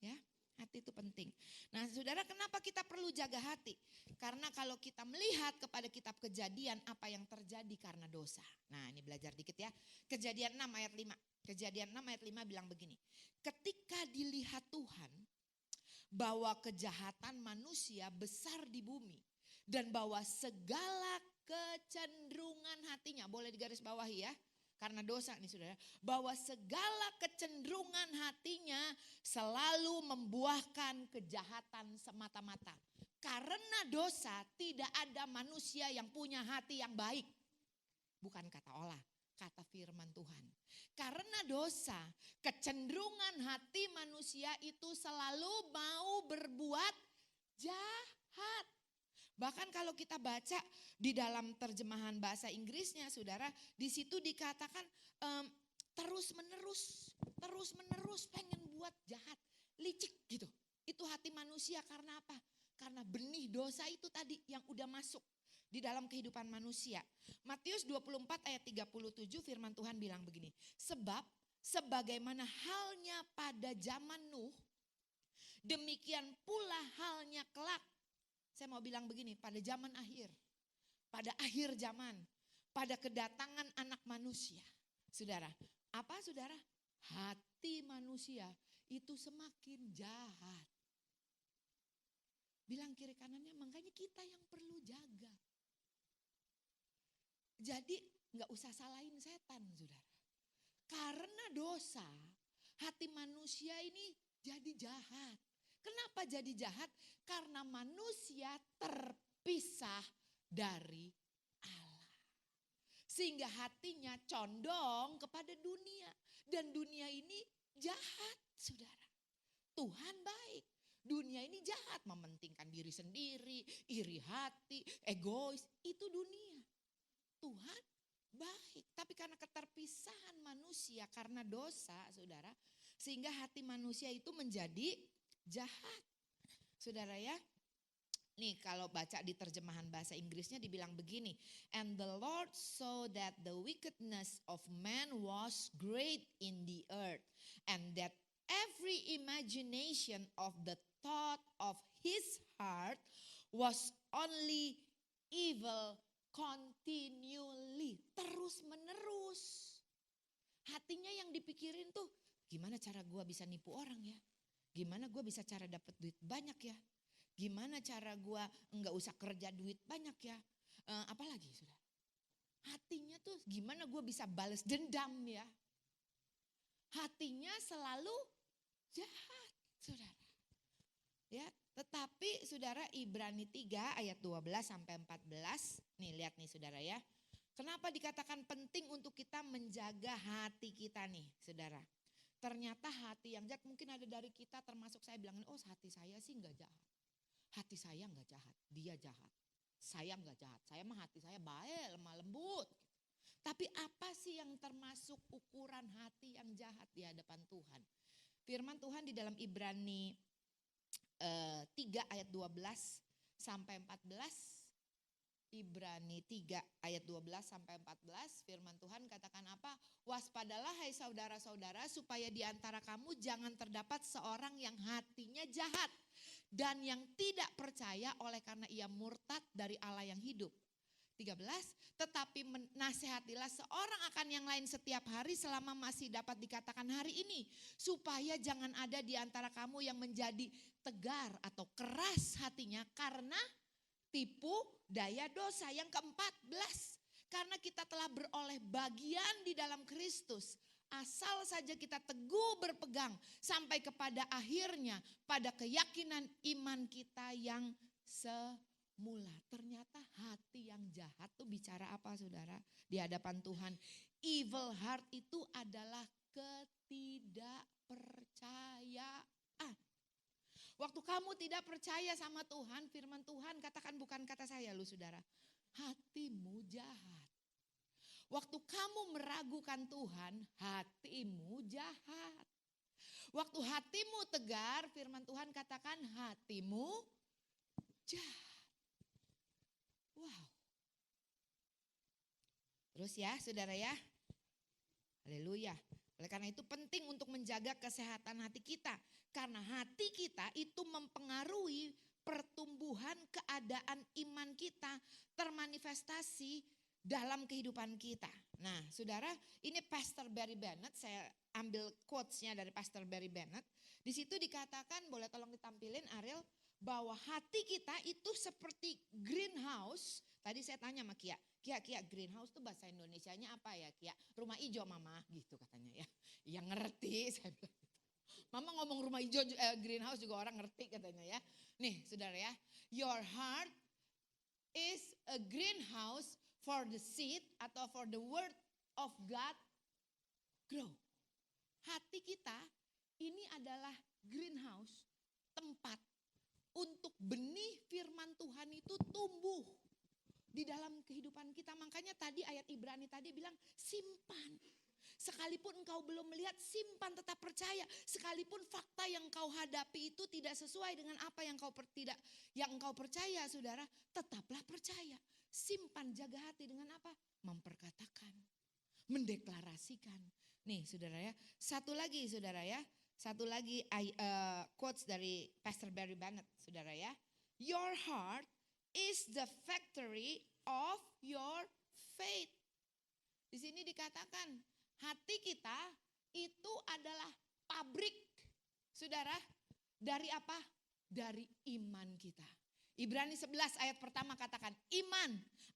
ya. Hati itu penting. Nah saudara kenapa kita perlu jaga hati? Karena kalau kita melihat kepada kitab Kejadian apa yang terjadi karena dosa. Nah ini belajar dikit ya. Kejadian 6 ayat 5. Kejadian 6 ayat 5 bilang begini. Ketika dilihat Tuhan bahwa kejahatan manusia besar di bumi. Dan bahwa segala kecenderungan hatinya. Boleh digarisbawahi ya. Karena dosa nih saudara, bahwa segala kecenderungan hatinya selalu membuahkan kejahatan semata-mata. Karena dosa tidak ada manusia yang punya hati yang baik. Bukan kata olah, kata firman Tuhan. Karena dosa, kecenderungan hati manusia itu selalu mau berbuat jahat. Bahkan kalau kita baca di dalam terjemahan bahasa Inggrisnya saudara, di situ dikatakan terus menerus pengen buat jahat, licik gitu. Itu hati manusia karena apa? Karena benih dosa itu tadi yang udah masuk di dalam kehidupan manusia. Matius 24 ayat 37 firman Tuhan bilang begini. Sebab sebagaimana halnya pada zaman Nuh, demikian pula halnya kelak. Saya mau bilang begini, pada zaman akhir, pada akhir zaman, pada kedatangan anak manusia. Saudara, apa saudara? Hati manusia itu semakin jahat. Bilang kiri kanannya, makanya kita yang perlu jaga. Jadi gak usah salahin setan saudara. Karena dosa, hati manusia ini jadi jahat. Kenapa jadi jahat? Karena manusia terpisah dari Allah. Sehingga hatinya condong kepada dunia. Dan dunia ini jahat saudara. Tuhan baik. Dunia ini jahat, mementingkan diri sendiri, iri hati, egois. Itu dunia. Tuhan baik. Tapi karena keterpisahan manusia karena dosa saudara. Sehingga hati manusia itu menjadi jahat. Saudara ya. Nih kalau baca di terjemahan bahasa Inggrisnya dibilang begini. And the Lord saw that the wickedness of man was great in the earth. And that every imagination of the thought of his heart was only evil continually. Terus menerus. Hatinya yang dipikirin tuh gimana cara gue bisa nipu orang ya. Gimana gue bisa cara dapat duit banyak ya. Gimana cara gue enggak usah kerja duit banyak ya. Apalagi saudara. Hatinya tuh gimana gue bisa balas dendam ya. Hatinya selalu jahat saudara. Ya, tetapi saudara Ibrani 3 ayat 12 sampai 14. Nih lihat nih saudara ya. Kenapa dikatakan penting untuk kita menjaga hati kita nih saudara. Ternyata hati yang jahat mungkin ada dari kita termasuk saya bilangin oh hati saya sih enggak jahat. Hati saya enggak jahat, dia jahat. Saya enggak jahat, saya mah hati saya baik, lemah lembut. Tapi apa sih yang termasuk ukuran hati yang jahat di hadapan Tuhan? Firman Tuhan di dalam Ibrani 3 ayat 12 sampai 14. Ibrani 3 ayat 12 sampai 14 firman Tuhan katakan apa? Waspadalah hai saudara-saudara supaya di antara kamu jangan terdapat seorang yang hatinya jahat dan yang tidak percaya oleh karena ia murtad dari Allah yang hidup. 13, tetapi nasihatilah seorang akan yang lain setiap hari selama masih dapat dikatakan hari ini. Supaya jangan ada di antara kamu yang menjadi tegar atau keras hatinya karena tipu daya dosa. Yang ke-14, karena kita telah beroleh bagian di dalam Kristus, asal saja kita teguh berpegang sampai kepada akhirnya pada keyakinan iman kita yang semula. Ternyata hati yang jahat tuh bicara apa saudara di hadapan Tuhan? Evil heart itu adalah ketidakpercayaan. Waktu kamu tidak percaya sama Tuhan, firman Tuhan katakan bukan kata saya lu saudara. Hatimu jahat. Waktu kamu meragukan Tuhan, hatimu jahat. Waktu hatimu tegar, firman Tuhan katakan hatimu jahat. Wow. Terus ya saudara ya. Haleluya. Oleh karena itu penting untuk menjaga kesehatan hati kita. Karena hati kita itu mempengaruhi pertumbuhan keadaan iman kita termanifestasi dalam kehidupan kita. Nah saudara, ini Pastor Barry Bennett, saya ambil quotes-nya dari Pastor Barry Bennett. Di situ dikatakan, boleh tolong ditampilin Ariel, bahwa hati kita itu seperti greenhouse. Tadi saya tanya sama Kia, Kia greenhouse itu bahasa Indonesianya apa ya Kia? Rumah hijau mama gitu katanya ya. Yang ngerti saya bilang. Mama ngomong rumah hijau greenhouse juga orang ngerti katanya ya. Nih saudara ya, your heart is a greenhouse for the seed atau for the word of God grow. Hati kita ini adalah greenhouse, tempat untuk benih firman Tuhan itu tumbuh di dalam kehidupan kita. Makanya tadi ayat Ibrani tadi bilang simpan. Sekalipun engkau belum melihat, simpan, tetap percaya. Sekalipun fakta yang kau hadapi itu tidak sesuai dengan apa yang engkau percaya, saudara, tetaplah percaya. Simpan, jaga hati dengan apa? Memperkatakan, mendeklarasikan. Nih, saudara ya. Satu lagi, saudara ya. Satu lagi quotes dari Pastor Barry Bennett, saudara ya. Your heart is the factory of your faith. Di sini dikatakan hati kita itu adalah pabrik, saudara, dari apa? Dari iman kita. Ibrani 11 ayat pertama katakan, iman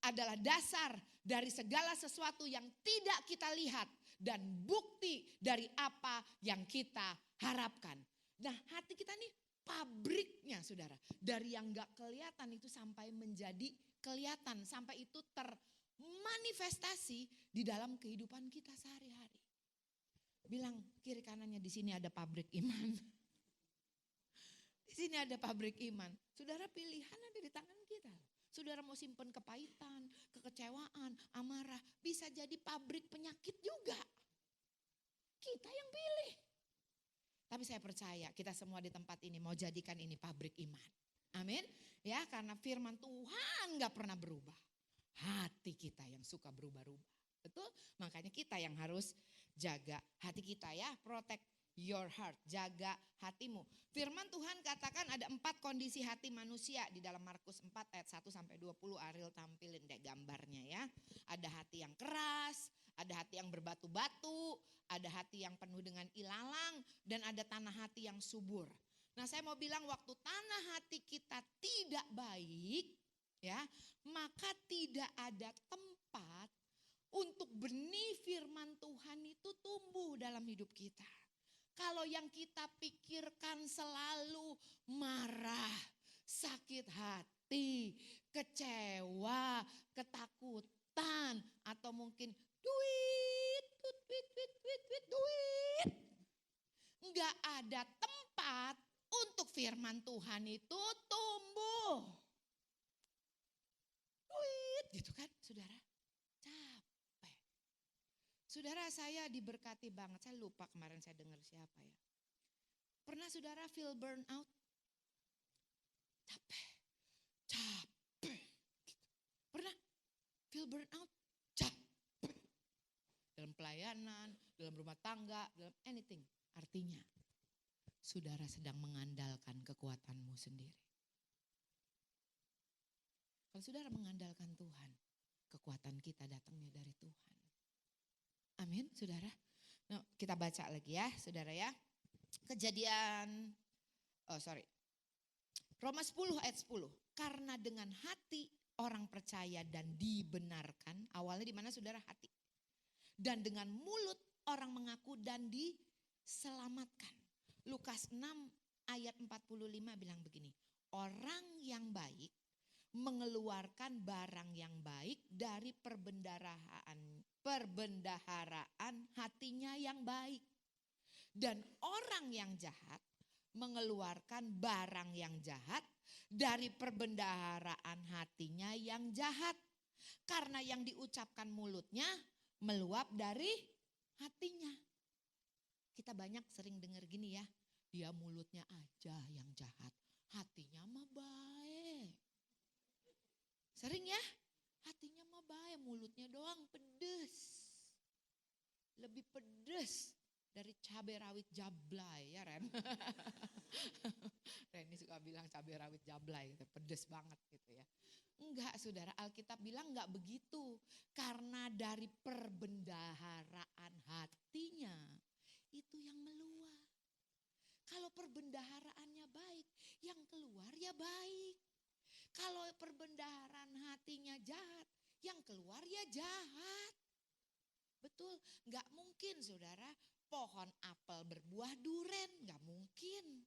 adalah dasar dari segala sesuatu yang tidak kita lihat dan bukti dari apa yang kita harapkan. Nah, hati kita nih pabriknya, saudara. Dari yang gak kelihatan itu sampai menjadi kelihatan, sampai itu termanifestasi di dalam kehidupan kita sehari-hari. Bilang kiri kanannya, di sini ada pabrik iman. Di sini ada pabrik iman. Saudara, pilihan ada di tangan kita. Saudara mau simpen kepahitan, kekecewaan, amarah, bisa jadi pabrik penyakit juga. Kita yang pilih. Tapi saya percaya kita semua di tempat ini mau jadikan ini pabrik iman. Amin. Ya, karena firman Tuhan gak pernah berubah. Hati kita yang suka berubah-ubah. Betul? Makanya kita yang harus jaga hati kita ya. Protect your heart. Jaga hatimu. Firman Tuhan katakan ada 4 kondisi hati manusia di dalam Markus 4 ayat 1 sampai 20. Ariel tampilin deh gambarnya ya. Ada hati yang keras, ada hati yang berbatu-batu, ada hati yang penuh dengan ilalang, dan ada tanah hati yang subur. Nah, saya mau bilang waktu tanah hati kita tidak baik, ya, maka tidak ada tempat untuk benih firman Tuhan itu tumbuh dalam hidup kita. Kalau yang kita pikirkan selalu marah, sakit hati, kecewa, ketakutan, atau mungkin duit. Enggak ada tempat untuk firman Tuhan itu tumbuh. Duit gitu kan saudara. Capek. Saudara, saya diberkati banget. Saya lupa kemarin saya dengar siapa ya. Pernah saudara feel burn out? Capek. Gitu. Pernah feel burn out? Capek. Dalam pelayanan, dalam rumah tangga, dalam anything. Artinya saudara sedang mengandalkan kekuatanmu sendiri. Kalau saudara mengandalkan Tuhan, kekuatan kita datangnya dari Tuhan. Amin, saudara. Nah, kita baca lagi ya, saudara ya. Roma 10 ayat 10. Karena dengan hati orang percaya dan dibenarkan. Awalnya di mana saudara? Hati. Dan dengan mulut orang mengaku dan diselamatkan. Lukas 6 ayat 45 bilang begini. Orang yang baik mengeluarkan barang yang baik dari perbendaharaan hatinya yang baik. Dan orang yang jahat mengeluarkan barang yang jahat dari perbendaharaan hatinya yang jahat. Karena yang diucapkan mulutnya meluap dari hatinya. Kita banyak sering dengar gini ya, dia mulutnya aja yang jahat, hatinya mah baik. Sering ya, hatinya mah baik, mulutnya doang pedes. Lebih pedes dari cabai rawit jablay ya Ren. Ren ini suka bilang cabai rawit jablay gitu, pedes banget gitu ya. Enggak saudara, Alkitab bilang enggak begitu. Karena dari perbendaharaan hatinya itu yang meluap. Kalau perbendaharaannya baik, yang keluar ya baik. Kalau perbendaharaan hatinya jahat, yang keluar ya jahat. Betul, enggak mungkin saudara pohon apel berbuah duren, enggak mungkin.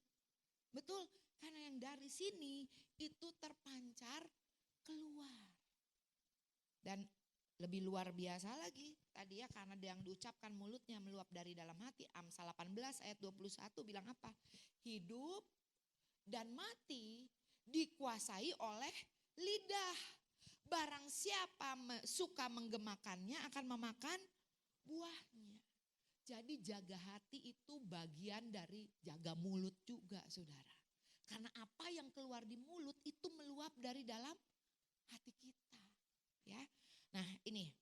Betul, karena yang dari sini itu terpancar keluar. Dan lebih luar biasa lagi, tadi ya karena yang diucapkan mulutnya meluap dari dalam hati. Amsal 18 ayat 21 bilang apa? Hidup dan mati dikuasai oleh lidah. Barang siapa suka menggemakannya akan memakan buahnya. Jadi jaga hati itu bagian dari jaga mulut juga saudara. Karena apa yang keluar di mulut itu meluap dari dalam hati kita. Ya, nah ini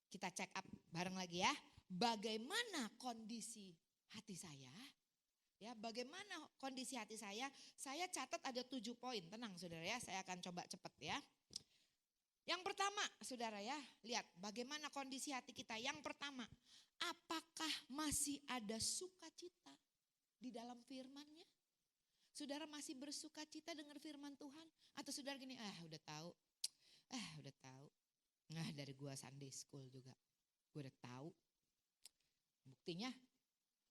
kita check up bareng lagi ya. Bagaimana kondisi hati saya? Ya, bagaimana kondisi hati saya? Saya catat ada 7 poin. Tenang saudara ya, saya akan coba cepat ya. Yang pertama saudara ya, lihat bagaimana kondisi hati kita. Yang pertama, apakah masih ada sukacita di dalam firman-Nya? Saudara masih bersuka cita dengar firman Tuhan? Atau saudara gini, udah tahu. Udah tahu. Nah dari gua Sunday School juga. Gua udah tahu. Buktinya?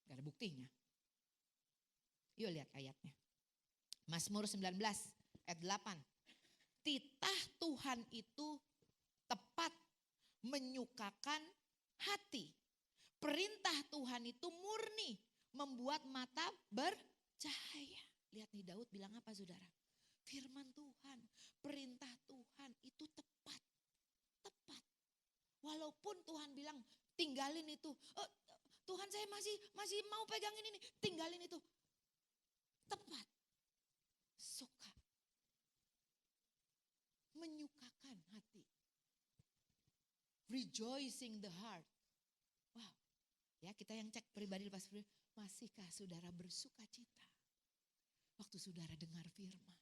Gak ada buktinya. Yuk lihat ayatnya. Mazmur 19 ayat 8. Titah Tuhan itu tepat menyukakan hati. Perintah Tuhan itu murni membuat mata bercahaya. Lihat nih Daud bilang apa saudara? Firman Tuhan, perintah Tuhan itu tepat. Tepat. Walaupun Tuhan bilang tinggalin itu. Tuhan saya masih mau pegangin ini. Tinggalin itu. Tepat. Suka. Menyukakan hati. Rejoicing the heart. Wow. Ya kita yang cek pribadi lepas pribadi. Masihkah saudara bersuka cita? Waktu saudara dengar firman.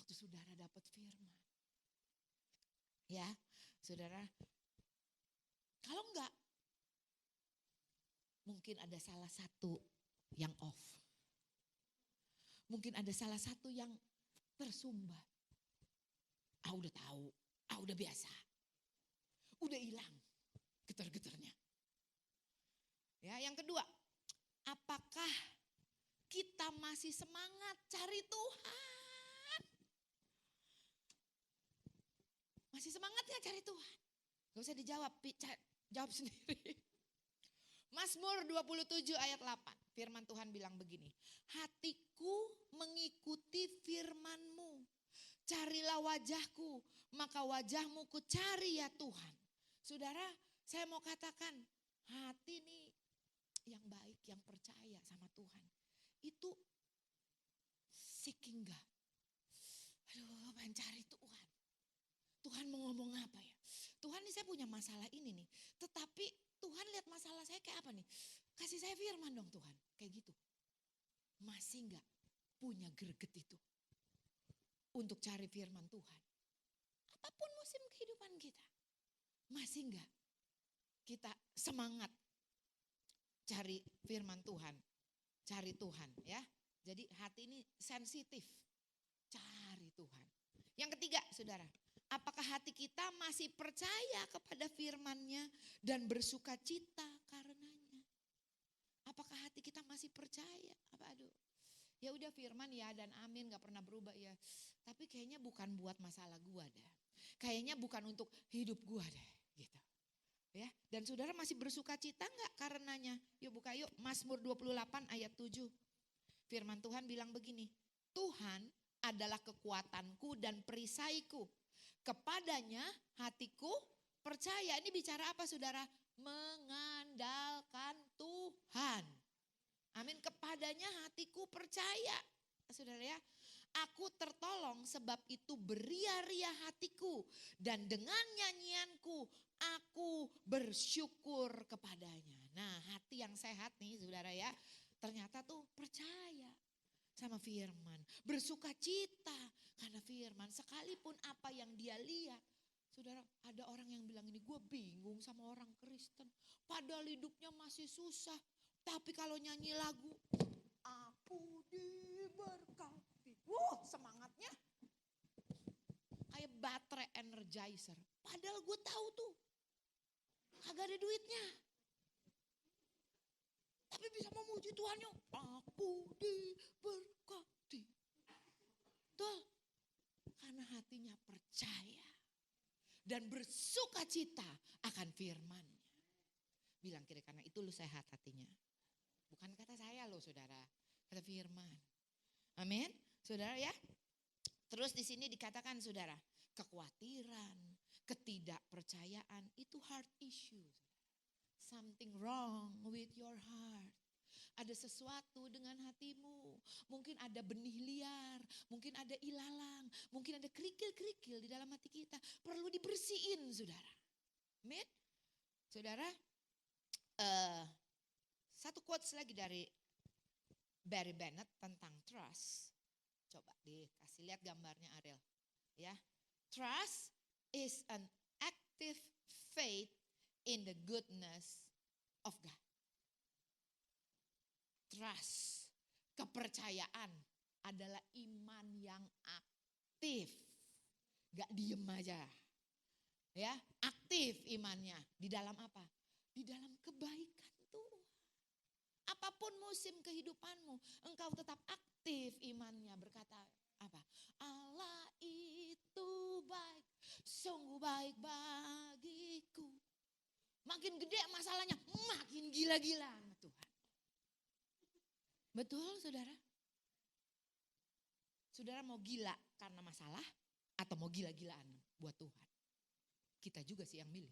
Waktu saudara dapat firman. Ya saudara. Kalau enggak. Mungkin ada salah satu yang off. Mungkin ada salah satu yang tersumbat. Udah tahu, udah biasa. Udah hilang getar-getarnya. Ya, yang kedua, apakah kita masih semangat cari Tuhan? Masih semangat ya cari Tuhan? Gak usah dijawab, jawab sendiri. Mazmur 27 ayat 8, firman Tuhan bilang begini. Hatiku mengikuti firman-Mu. Carilah wajahku, maka wajahmu ku cari ya Tuhan. Saudara, saya mau katakan hati ini yang baik, yang percaya sama Tuhan. Itu seeking God. Aduh, pengen cari Tuhan. Tuhan mau ngomong apa ya? Tuhan ini saya punya masalah ini nih. Tetapi Tuhan lihat masalah saya kayak apa nih? Kasih saya firman dong Tuhan. Kayak gitu. Masih enggak punya greget itu? Untuk cari firman Tuhan. Apapun musim kehidupan kita. Masih enggak kita semangat cari firman Tuhan. Cari Tuhan ya. Jadi hati ini sensitif. Cari Tuhan. Yang ketiga, saudara, apakah hati kita masih percaya kepada firman-Nya dan bersuka cita karenanya? Apakah hati kita masih percaya? Ya udah firman ya dan amin, gak pernah berubah ya. Tapi kayaknya bukan buat masalah gua deh. Kayaknya bukan untuk hidup gua deh, gitu. Ya, dan saudara masih bersuka cita enggak karenanya? Yuk buka yuk Mazmur 28 ayat 7. Firman Tuhan bilang begini, Tuhan adalah kekuatanku dan perisaiku. Kepadanya hatiku percaya. Ini bicara apa saudara? Mengandalkan Tuhan. Amin, kepadanya hatiku percaya. Saudara ya, aku tertolong sebab itu beria-ria hatiku. Dan dengan nyanyianku aku bersyukur kepadanya. Nah hati yang sehat nih saudara ya, ternyata tuh percaya sama firman. Bersuka cita karena firman. Sekalipun apa yang dia lihat. Saudara, ada orang yang bilang ini, gue bingung sama orang Kristen. Padahal hidupnya masih susah. Tapi kalau nyanyi lagu, aku diberkati. Semangatnya kayak baterai energizer. Padahal gue tahu tuh, kagak ada duitnya. Tapi bisa memuji Tuhannya, aku diberkati. Tuh, karena hatinya percaya. Dan bersuka cita akan firman-Nya. Bilang kira karena itu lu sehat hatinya. Bukan kata saya loh saudara, kata firman. Amin, saudara ya. Terus di sini dikatakan saudara, kekhawatiran, ketidakpercayaan itu heart issue. Something wrong with your heart. Ada sesuatu dengan hatimu. Mungkin ada benih liar, mungkin ada ilalang, mungkin ada kerikil-kerikil di dalam hati kita. Perlu dibersihin saudara. Amin. Saudara, satu quotes lagi dari Barry Bennett tentang trust. Coba dikasih lihat gambarnya Ariel. Ya, trust is an active faith in the goodness of God. Trust, kepercayaan adalah iman yang aktif. Gak diem aja. Ya, aktif imannya. Di dalam apa? Di dalam kebaikan Tuhan. Apapun musim kehidupanmu, engkau tetap aktif imannya. Berkata apa? Allah itu baik, sungguh baik bagiku. Makin gede masalahnya, makin gila-gilaan Tuhan. Betul saudara? Saudara mau gila karena masalah atau mau gila-gilaan buat Tuhan? Kita juga sih yang milih.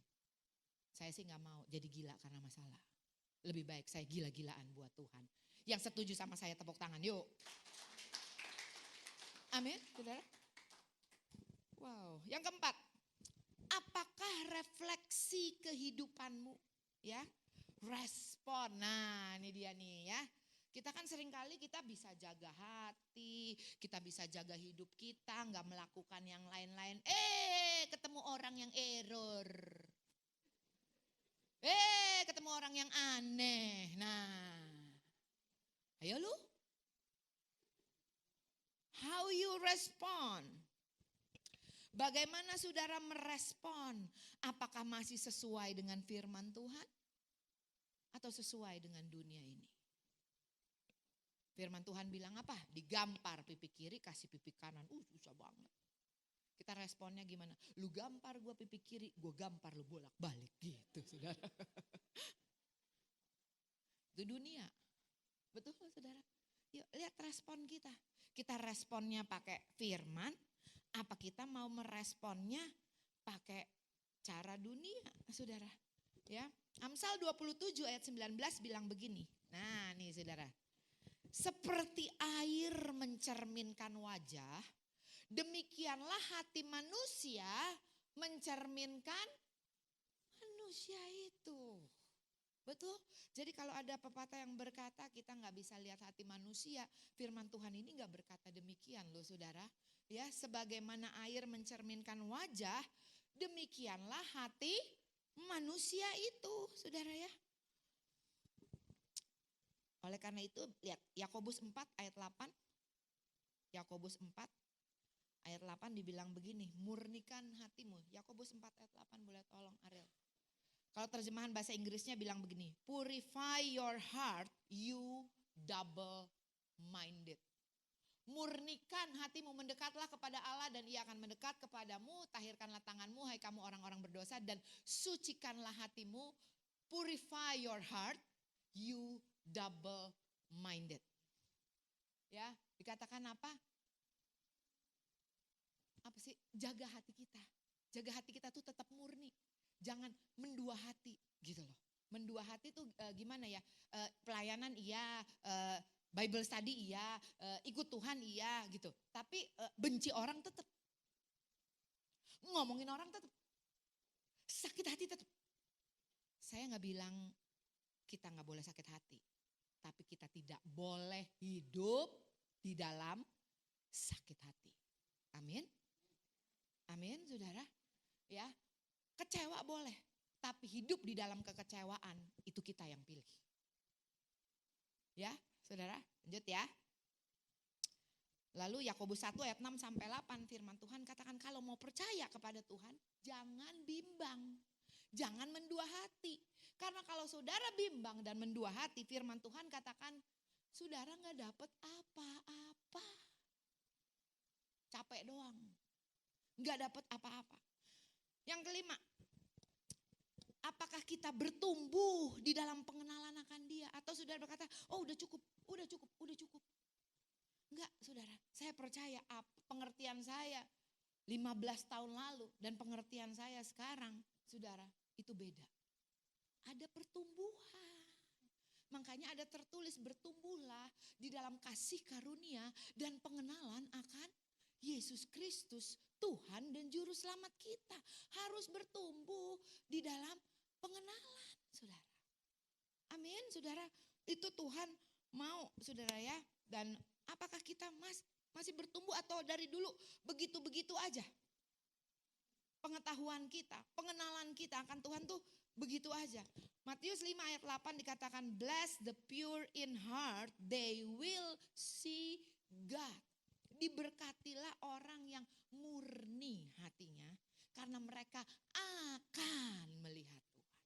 Saya sih gak mau jadi gila karena masalah. Lebih baik saya gila-gilaan buat Tuhan. Yang setuju sama saya tepuk tangan yuk. Amin saudara. Wow, yang keempat. Apakah refleksi kehidupanmu? Ya, respon. Nah ini dia nih ya. Kita kan seringkali kita bisa jaga hati, kita bisa jaga hidup kita, nggak melakukan yang lain-lain. Ketemu orang yang error. Ketemu orang yang aneh. Nah, ayo lu. How you respond? Bagaimana saudara merespon? Apakah masih sesuai dengan firman Tuhan? Atau sesuai dengan dunia ini? Firman Tuhan bilang apa? Digampar pipi kiri, kasih pipi kanan. Susah banget. Kita responnya gimana? Lu gampar gue pipi kiri, gue gampar lu bolak-balik. Gitu saudara. Itu dunia. Betul saudara? Yuk lihat respon kita. Kita responnya pakai firman. Apa kita mau meresponnya pakai cara dunia saudara? Ya, Amsal 27 ayat 19 bilang begini. Nah nih saudara. Seperti air mencerminkan wajah, demikianlah hati manusia mencerminkan manusia itu. Betul? Jadi kalau ada pepatah yang berkata kita nggak bisa lihat hati manusia, firman Tuhan ini nggak berkata demikian loh saudara. Ya, sebagaimana air mencerminkan wajah, demikianlah hati manusia itu saudara ya. Oleh karena itu lihat Yakobus 4 ayat 8. Yakobus 4 ayat 8 dibilang begini, murnikan hatimu. Yakobus 4 ayat 8, boleh tolong Ariel. Kalau terjemahan bahasa Inggrisnya bilang begini, purify your heart, you double minded. Murnikan hatimu, mendekatlah kepada Allah dan ia akan mendekat kepadamu. Tahirkanlah tanganmu, hai kamu orang-orang berdosa, dan sucikanlah hatimu. Purify your heart, you double minded. Ya, dikatakan apa? Apa sih? Jaga hati kita. Jaga hati kita tuh tetap murni. Jangan mendua hati gitu loh. Mendua hati tuh gimana ya? Pelayanan iya, Bible study iya, ikut Tuhan iya gitu. Tapi benci orang tetap. Ngomongin orang tetap. Sakit hati tetap. Saya gak bilang kita gak boleh sakit hati. Tapi kita tidak boleh hidup di dalam sakit hati. Amin. Amin saudara. Ya, kecewa boleh. Tapi hidup di dalam kekecewaan itu kita yang pilih. Ya, saudara, lanjut ya. Lalu Yakobus 1 ayat 6 sampai 8 firman Tuhan katakan kalau mau percaya kepada Tuhan jangan bimbang. Jangan mendua hati. Karena kalau saudara bimbang dan mendua hati firman Tuhan katakan saudara gak dapat apa-apa. Capek doang. Gak dapat apa-apa. Yang kelima, apakah kita bertumbuh di dalam pengenalan akan dia? Atau saudara berkata, oh udah cukup. Enggak saudara, saya percaya pengertian saya 15 tahun lalu dan pengertian saya sekarang, saudara, itu beda. Ada pertumbuhan. Makanya ada tertulis bertumbuhlah di dalam kasih karunia dan pengenalan akan Yesus Kristus, Tuhan dan Juru Selamat kita. Harus bertumbuh di dalam pengenalan, saudara. Amin, saudara. Itu Tuhan mau, saudara ya. Dan apakah kita masih bertumbuh atau dari dulu begitu-begitu aja? Pengetahuan kita, pengenalan kita akan Tuhan tuh begitu aja. Matius 5 ayat 8 dikatakan, bless the pure in heart, they will see God. Diberkatilah orang yang murni hatinya karena mereka akan melihat Tuhan.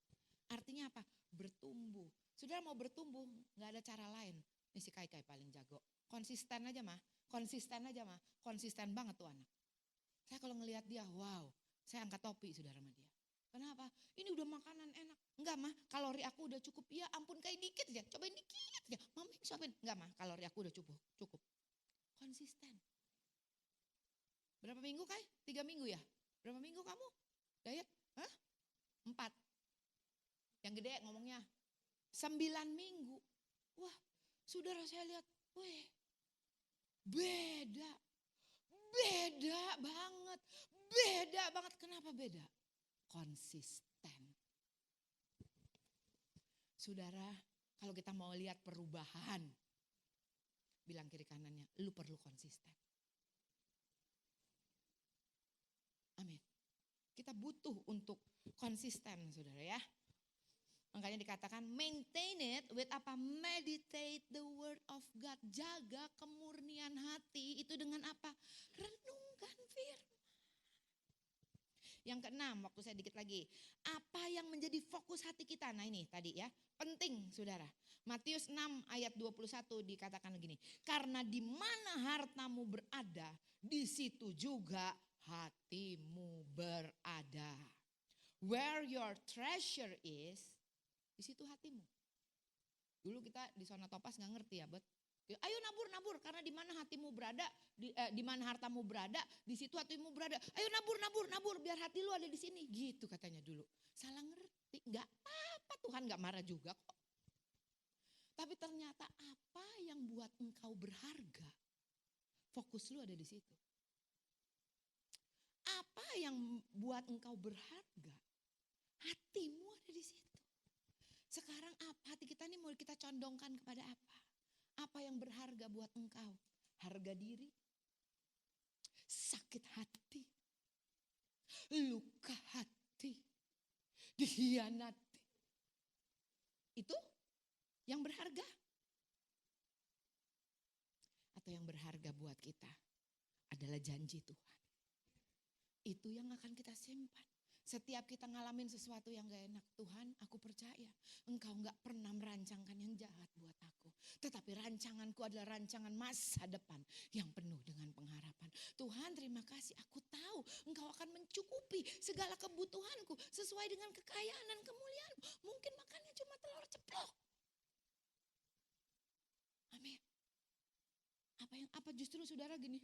Artinya apa? Bertumbuh. Saudara mau bertumbuh gak ada cara lain. Ini si Kai paling jago. Konsisten aja mah. Konsisten banget tuh anak. Saya kalau ngelihat dia wow. Saya angkat topi saudara sama dia. Kenapa? Ini udah makanan enak. Enggak mah kalori aku udah cukup. Ya ampun kayak dikit aja. Cobain dikit aja. Mama suapin. Enggak mah kalori aku udah cukup. Konsisten. Berapa minggu Kai? 3 minggu ya? Berapa minggu kamu? Diet? 4. Yang gede ngomongnya 9 minggu. Wah saudara saya lihat. Weh beda banget. Kenapa beda? Konsisten. Saudara kalau kita mau lihat perubahan. Bilang kiri kanannya, lu perlu konsisten. Amin. Kita butuh untuk konsisten saudara ya. Makanya dikatakan maintain it with apa? Meditate the word of God. Jaga kemurnian hati itu dengan apa? Renungkan firman. Yang keenam, waktu saya dikit lagi. Apa yang menjadi fokus hati kita? Nah ini tadi ya, penting saudara. Matius 6 ayat 21 dikatakan begini. Karena di mana hartamu berada, di situ juga hatimu berada. Where your treasure is, di situ hatimu. Dulu kita di zona Topas gak ngerti ya, bet. Ayo nabur karena di mana hatimu berada, di mana hartamu berada, di situ hatimu berada. Ayo nabur biar hati lu ada di sini. Gitu katanya dulu. Salah ngerti, nggak apa Tuhan nggak marah juga kok. Tapi ternyata apa yang buat engkau berharga, fokus lu ada di situ. Apa yang buat engkau berharga, hatimu ada di situ. Sekarang apa hati kita ini mau kita condongkan kepada apa? Apa yang berharga buat engkau? Harga diri, sakit hati, luka hati, dikhianati. Itu yang berharga. Atau yang berharga buat kita adalah janji Tuhan. Itu yang akan kita simpan. Setiap kita ngalamin sesuatu yang gak enak, Tuhan aku percaya Engkau gak pernah merancangkan yang jahat buat aku. Tetapi rancanganku adalah rancangan masa depan yang penuh dengan pengharapan. Tuhan terima kasih, aku tahu Engkau akan mencukupi segala kebutuhanku sesuai dengan kekayaan dan kemuliaan. Mungkin makannya cuma telur ceplok. Amin. Apa justru saudara gini,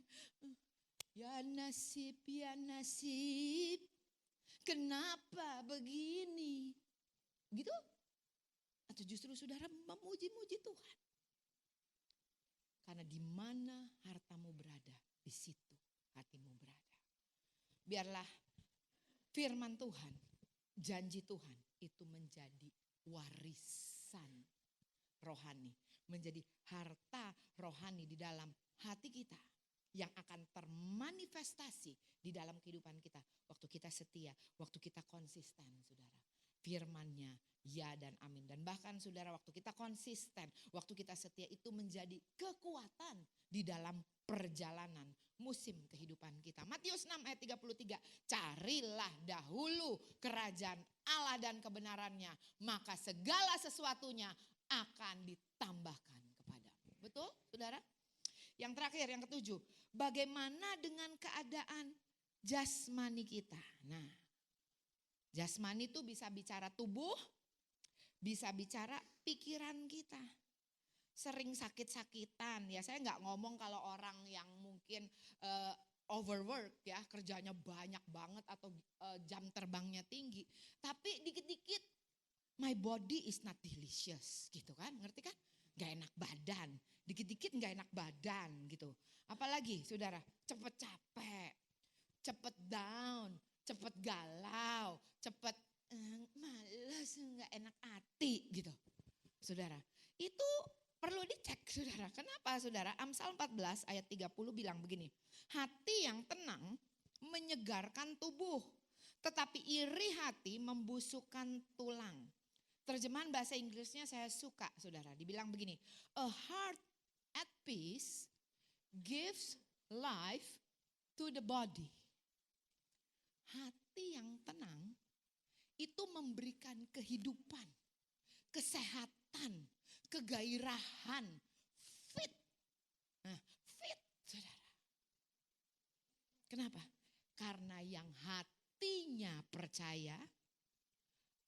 ya nasib, kenapa begini? Gitu? Atau justru saudara memuji-muji Tuhan? Karena di mana hartamu berada, di situ hatimu berada. Biarlah firman Tuhan, janji Tuhan itu menjadi warisan rohani. Menjadi harta rohani di dalam hati kita. Yang akan termanifestasi di dalam kehidupan kita. Waktu kita setia, waktu kita konsisten saudara. Firman-Nya ya dan amin. Dan bahkan saudara waktu kita konsisten, waktu kita setia itu menjadi kekuatan di dalam perjalanan musim kehidupan kita. Matius 6 ayat 33, carilah dahulu kerajaan Allah dan kebenarannya, maka segala sesuatunya akan ditambahkan kepadamu. Betul saudara? Yang terakhir, yang ketujuh, bagaimana dengan keadaan jasmani kita? Nah, jasmani itu bisa bicara tubuh, bisa bicara pikiran kita. Sering sakit-sakitan, ya saya nggak ngomong kalau orang yang mungkin overwork ya, kerjanya banyak banget atau jam terbangnya tinggi. Tapi dikit-dikit, my body is not delicious gitu kan, ngerti kan? Gak enak badan, dikit-dikit gak enak badan gitu. Apalagi saudara, cepet capek, cepet down, cepet galau, cepet males, gak enak hati gitu. Saudara, itu perlu dicek saudara. Kenapa saudara? Amsal 14 ayat 30 bilang begini. Hati yang tenang menyegarkan tubuh, tetapi iri hati membusukkan tulang. Terjemahan bahasa Inggrisnya saya suka saudara. Dibilang begini. A heart at peace gives life to the body. Hati yang tenang itu memberikan kehidupan, kesehatan, kegairahan, fit. Nah, fit saudara. Kenapa? Karena yang hatinya percaya,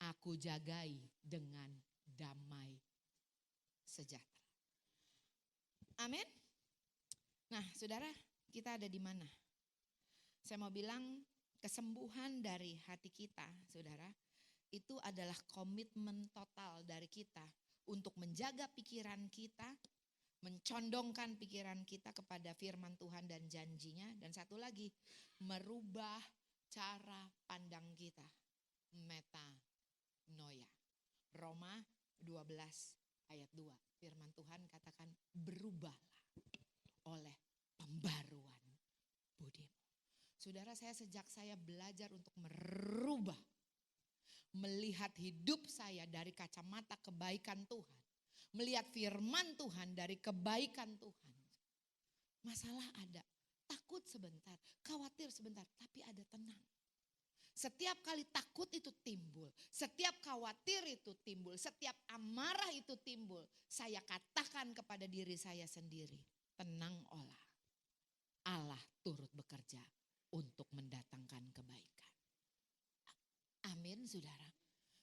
aku jagai dengan damai sejahtera. Amin. Nah saudara, kita ada di mana? Saya mau bilang kesembuhan dari hati kita saudara, itu adalah komitmen total dari kita untuk menjaga pikiran kita, mencondongkan pikiran kita kepada firman Tuhan dan janjinya. Dan satu lagi, merubah cara pandang kita. Metanoia. Roma 12 ayat 2. Firman Tuhan katakan berubahlah oleh pembaruan budimu. Saudara, sejak saya belajar untuk merubah, melihat hidup saya dari kacamata kebaikan Tuhan, melihat firman Tuhan dari kebaikan Tuhan. Masalah ada, takut sebentar, khawatir sebentar, tapi ada tenang. Setiap kali takut itu timbul, setiap khawatir itu timbul, setiap amarah itu timbul, saya katakan kepada diri saya sendiri, tenang olah, Allah turut bekerja untuk mendatangkan kebaikan. Amin saudara.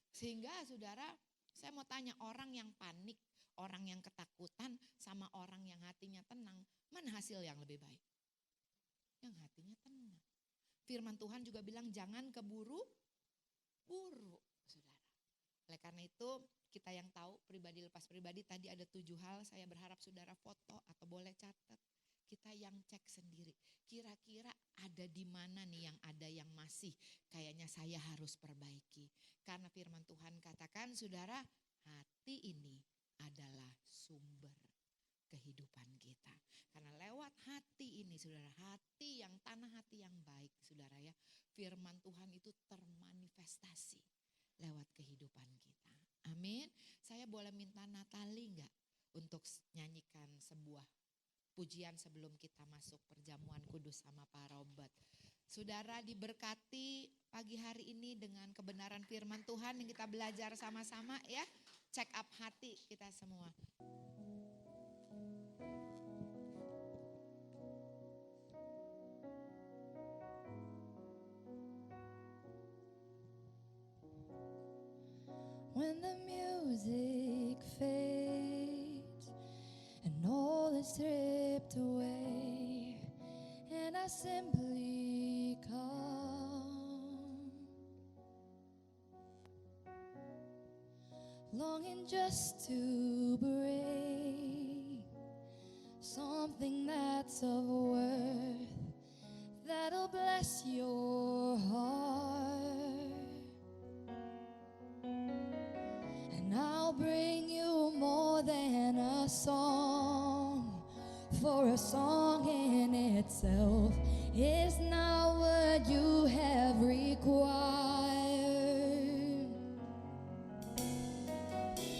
Sehingga saudara, saya mau tanya, orang yang panik, orang yang ketakutan sama orang yang hatinya tenang, mana hasil yang lebih baik? Yang hatinya tenang. Firman Tuhan juga bilang jangan keburu-buru saudara. Oleh karena itu kita yang tahu pribadi lepas pribadi, tadi ada 7 hal, saya berharap saudara foto atau boleh catat. Kita yang cek sendiri, kira-kira ada di mana nih yang masih kayaknya saya harus perbaiki. Karena firman Tuhan katakan saudara, hati ini adalah sumber kehidupan kita. Karena lewat hati ini saudara, tanah hati yang baik saudara ya, firman Tuhan itu termanifestasi lewat kehidupan kita. Amin. Saya boleh minta Natali enggak untuk nyanyikan sebuah pujian sebelum kita masuk perjamuan kudus sama Pak Robert. Saudara diberkati pagi hari ini dengan kebenaran firman Tuhan yang kita belajar sama-sama ya. Check up hati kita semua. When the music fades and all is stripped away, and I simply come, longing just to bring something that's of worth that'll bless your heart. And I'll bring you more than a song, for a song in itself is not what you have required.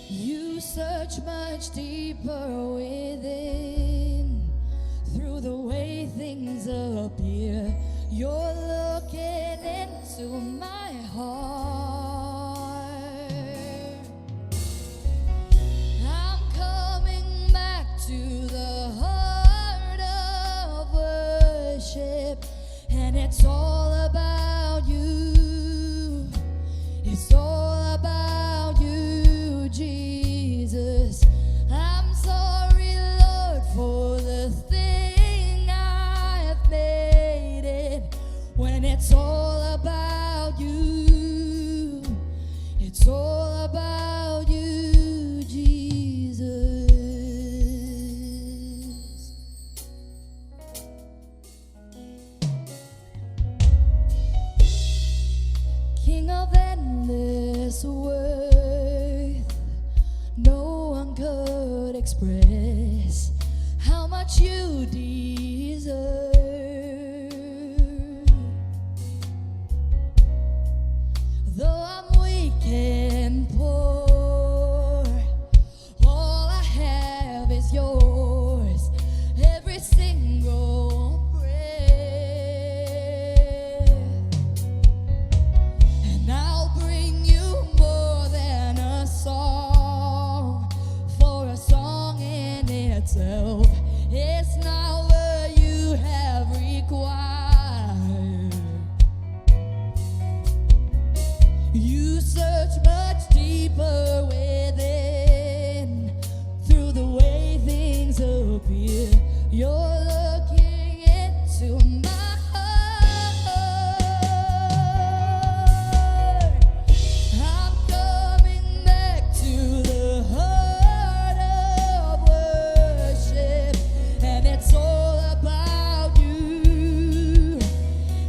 You search much deeper within, through the way things appear. You're looking into my heart. I'm coming back to the heart of worship, and it's all about you. It's all about you, Jesus. I'm sorry, Lord, for the thing I've made it, when it's all about you. It's all about you, Jesus. King of endless worth, no one could express how much you deserve. Though I'm weak and poor, all I have is yours, every single breath. And I'll bring you more than a song, for a song in itself is not what you have required. You search much deeper within, through the way things appear. You're looking into my heart. I'm coming back to the heart of worship, and it's all about you.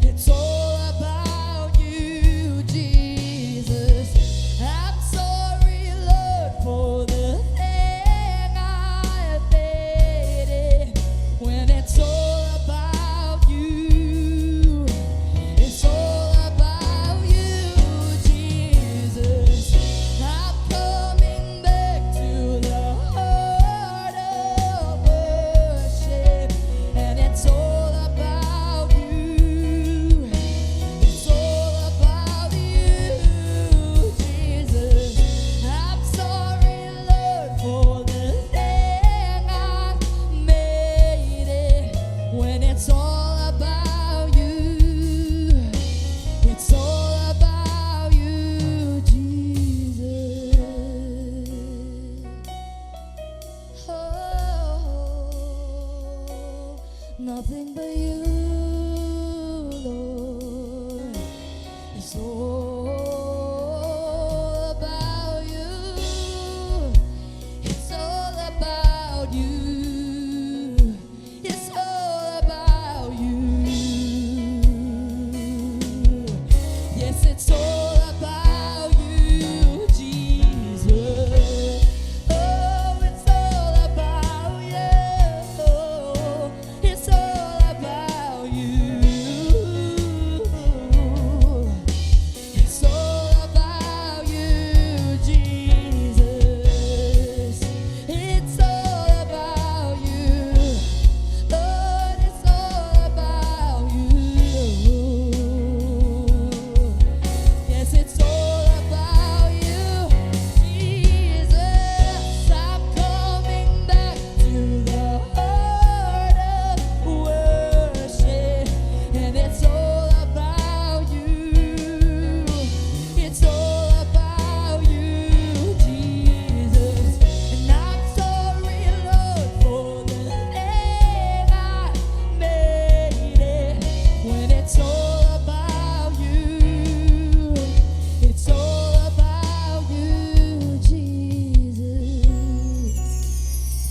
It's all about you, Jesus. I'm sorry, Lord, for the thing I've made it, when it's all about you. It's all about you, Jesus. I'm coming back to the heart of worship, and it's all about you. It's all about you, Jesus. I'm sorry, Lord, for the thing I made it, when it's all about you. It's all about you, Jesus. Oh, nothing but you, Lord. It's all about you. It's all about you. It's all about you. Yes, it's all about you, Jesus. Oh, it's all about you. It's all about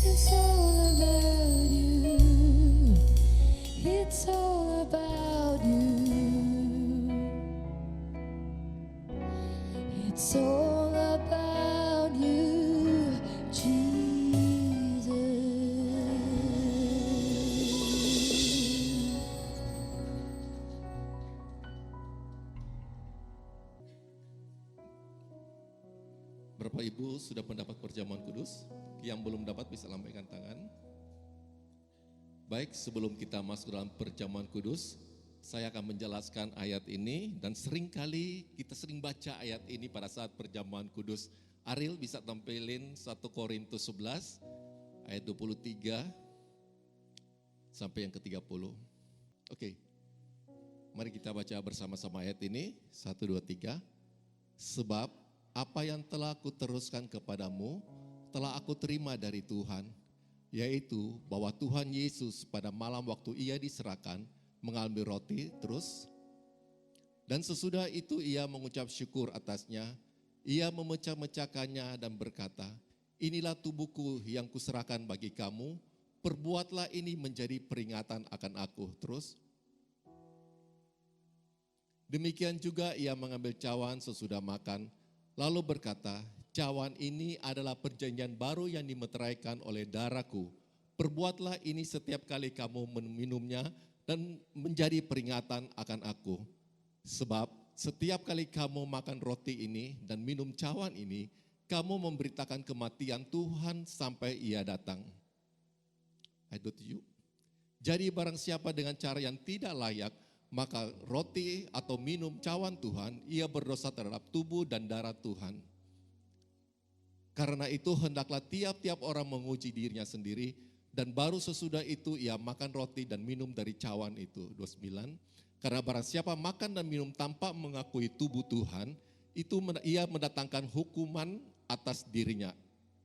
It's all about you. It's all about you. It's all about you, Jesus. Bapak Ibu sudah mendapat perjamuan kudus? Yang belum dapat bisa lambaikan tangan. Baik, sebelum kita masuk dalam perjamuan kudus, saya akan menjelaskan ayat ini dan seringkali kita sering baca ayat ini pada saat perjamuan kudus. Ariel bisa tampilin 1 Korintus 11 ayat 23 sampai yang ke-30. Oke. Mari kita baca bersama-sama ayat ini. 1, 2, 3. Sebab apa yang telah aku teruskan kepadamu, telah aku terima dari Tuhan, yaitu bahwa Tuhan Yesus pada malam waktu ia diserahkan, mengambil roti, terus, dan sesudah itu ia mengucap syukur atasnya, ia memecah-mecahkannya dan berkata, inilah tubuhku yang kuserahkan bagi kamu, perbuatlah ini menjadi peringatan akan aku. Terus, demikian juga ia mengambil cawan sesudah makan, lalu berkata, cawan ini adalah perjanjian baru yang dimeteraikan oleh darahku. Perbuatlah ini setiap kali kamu meminumnya dan menjadi peringatan akan aku. Sebab setiap kali kamu makan roti ini dan minum cawan ini, kamu memberitakan kematian Tuhan sampai ia datang. Ayat 27. Jadi barang siapa dengan cara yang tidak layak maka roti atau minum cawan Tuhan, ia berdosa terhadap tubuh dan darah Tuhan. Karena itu hendaklah tiap-tiap orang menguji dirinya sendiri, dan baru sesudah itu ia makan roti dan minum dari cawan itu. 29. Karena barang siapa makan dan minum tanpa mengakui tubuh Tuhan, itu ia mendatangkan hukuman atas dirinya.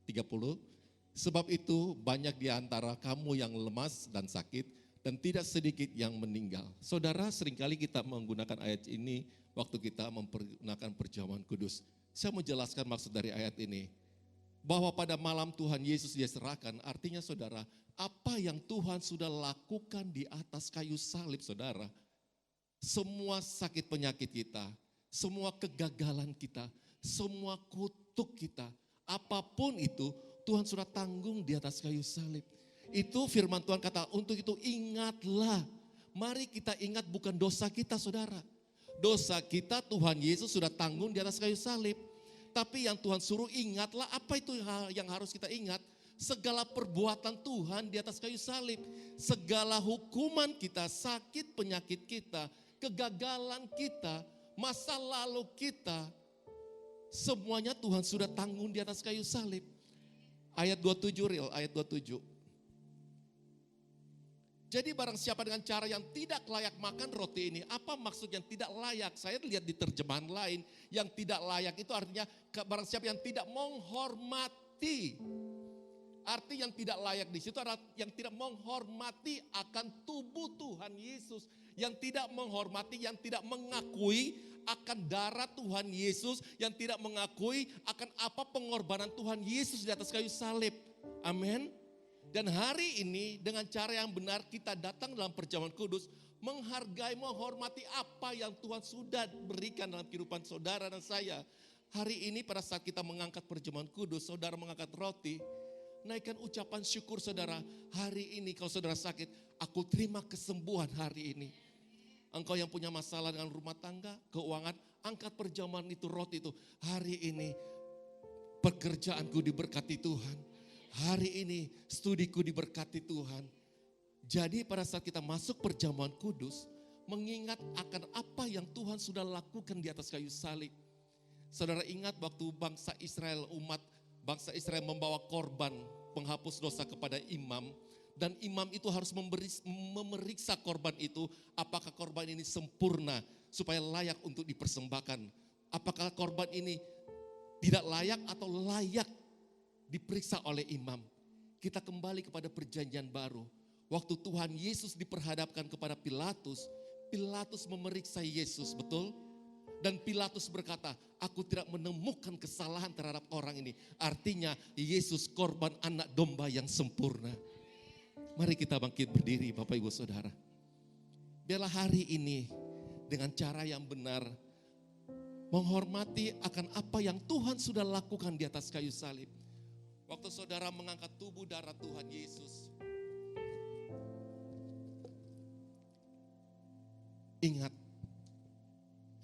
30. Sebab itu banyak di antara kamu yang lemas dan sakit, dan tidak sedikit yang meninggal. Saudara, seringkali kita menggunakan ayat ini waktu kita menggunakan perjamuan kudus. Saya mau jelaskan maksud dari ayat ini. Bahwa pada malam Tuhan Yesus dia serahkan, artinya saudara, apa yang Tuhan sudah lakukan di atas kayu salib saudara. Semua sakit penyakit kita, semua kegagalan kita, semua kutuk kita, apapun itu Tuhan sudah tanggung di atas kayu salib. Itu firman Tuhan kata, untuk itu ingatlah. Mari kita ingat bukan dosa kita saudara. Dosa kita Tuhan Yesus sudah tanggung di atas kayu salib. Tapi yang Tuhan suruh ingatlah, apa itu yang harus kita ingat? Segala perbuatan Tuhan di atas kayu salib. Segala hukuman kita, sakit penyakit kita, kegagalan kita, masa lalu kita, semuanya Tuhan sudah tanggung di atas kayu salib. Ayat 27 real, ayat 27. Jadi barang siapa dengan cara yang tidak layak makan roti ini, apa maksud yang tidak layak? Saya lihat di terjemahan lain, yang tidak layak itu artinya barang siapa yang tidak menghormati. Arti yang tidak layak di situ adalah yang tidak menghormati akan tubuh Tuhan Yesus. Yang tidak menghormati, yang tidak mengakui akan darah Tuhan Yesus. Yang tidak mengakui akan apa pengorbanan Tuhan Yesus di atas kayu salib. Amin. Dan hari ini dengan cara yang benar kita datang dalam perjamuan kudus, menghargai, menghormati apa yang Tuhan sudah berikan dalam kehidupan saudara dan saya. Hari ini pada saat kita mengangkat perjamuan kudus, saudara mengangkat roti, naikkan ucapan syukur saudara. Hari ini kalau saudara sakit, aku terima kesembuhan hari ini. Engkau yang punya masalah dengan rumah tangga, keuangan, angkat perjamuan itu, roti itu. Hari ini pekerjaanku diberkati Tuhan. Hari ini studiku diberkati Tuhan. Jadi pada saat kita masuk perjamuan kudus, mengingat akan apa yang Tuhan sudah lakukan di atas kayu salib. Saudara ingat waktu bangsa Israel, umat bangsa Israel membawa korban penghapus dosa kepada imam. Dan imam itu harus memeriksa korban itu, apakah korban ini sempurna supaya layak untuk dipersembahkan. Apakah korban ini tidak layak atau layak diperiksa oleh imam. Kita kembali kepada perjanjian baru. Waktu Tuhan Yesus diperhadapkan kepada Pilatus, Pilatus memeriksa Yesus, betul? Dan Pilatus berkata, aku tidak menemukan kesalahan terhadap orang ini. Artinya Yesus korban anak domba yang sempurna. Mari kita bangkit berdiri Bapak Ibu Saudara. Biarlah hari ini dengan cara yang benar menghormati akan apa yang Tuhan sudah lakukan di atas kayu salib. Waktu saudara mengangkat tubuh darah Tuhan Yesus, ingat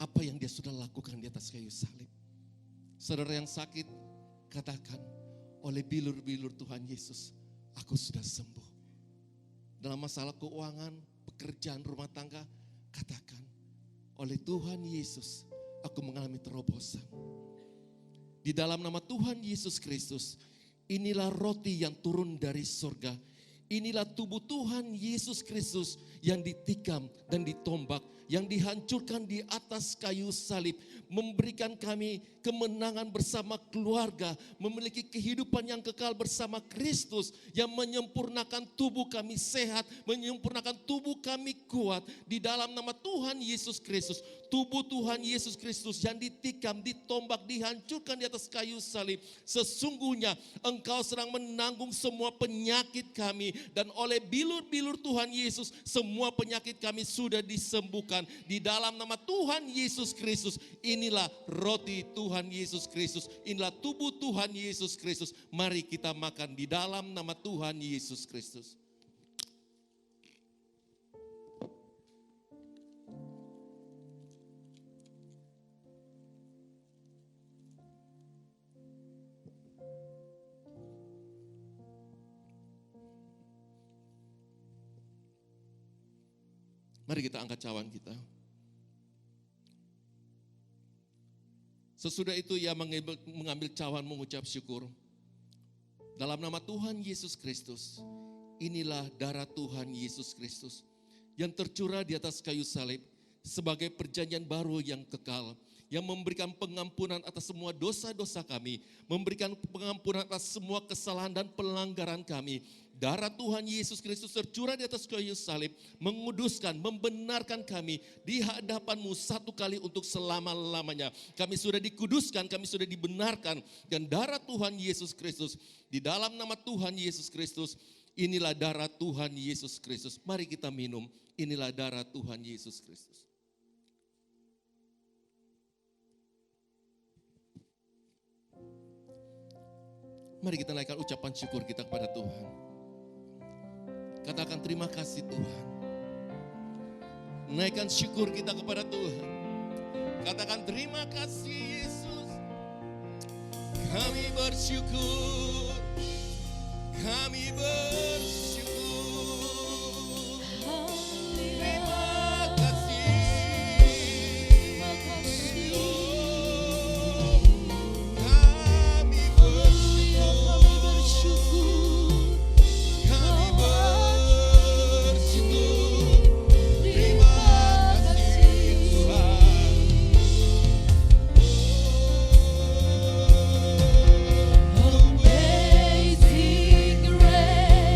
apa yang dia sudah lakukan di atas kayu salib. Saudara yang sakit, katakan, oleh bilur-bilur Tuhan Yesus, aku sudah sembuh. Dalam masalah keuangan, pekerjaan, rumah tangga, katakan, oleh Tuhan Yesus, aku mengalami terobosan. Di dalam nama Tuhan Yesus Kristus, inilah roti yang turun dari surga. Inilah tubuh Tuhan Yesus Kristus yang ditikam dan ditombak, yang dihancurkan di atas kayu salib, memberikan kami kemenangan bersama keluarga, memiliki kehidupan yang kekal bersama Kristus, yang menyempurnakan tubuh kami sehat, menyempurnakan tubuh kami kuat. Di dalam nama Tuhan Yesus Kristus, tubuh Tuhan Yesus Kristus yang ditikam, ditombak, dihancurkan di atas kayu salib. Sesungguhnya Engkau sedang menanggung semua penyakit kami, dan oleh bilur-bilur Tuhan Yesus semua penyakit kami sudah disembuhkan. Di dalam nama Tuhan Yesus Kristus, inilah roti Tuhan Yesus Kristus, inilah tubuh Tuhan Yesus Kristus. Mari kita makan di dalam nama Tuhan Yesus Kristus. Mari kita angkat cawan kita. Sesudah itu ia mengambil cawan mengucap syukur. Dalam nama Tuhan Yesus Kristus, inilah darah Tuhan Yesus Kristus yang tercurah di atas kayu salib sebagai perjanjian baru yang kekal, yang memberikan pengampunan atas semua dosa-dosa kami, memberikan pengampunan atas semua kesalahan dan pelanggaran kami. Darah Tuhan Yesus Kristus tercurah di atas kayu salib, menguduskan, membenarkan kami di hadapan-Mu satu kali untuk selama-lamanya. Kami sudah dikuduskan, kami sudah dibenarkan, dan darah Tuhan Yesus Kristus, di dalam nama Tuhan Yesus Kristus, inilah darah Tuhan Yesus Kristus. Mari kita minum, inilah darah Tuhan Yesus Kristus. Mari kita naikkan ucapan syukur kita kepada Tuhan. Katakan terima kasih Tuhan. Naikkan syukur kita kepada Tuhan. Katakan terima kasih Yesus. Kami bersyukur. Kami bersyukur. Terima kasih. Kami bersyukur. Kami bersyukur. Terima kasih Tuhan. Amazing grace.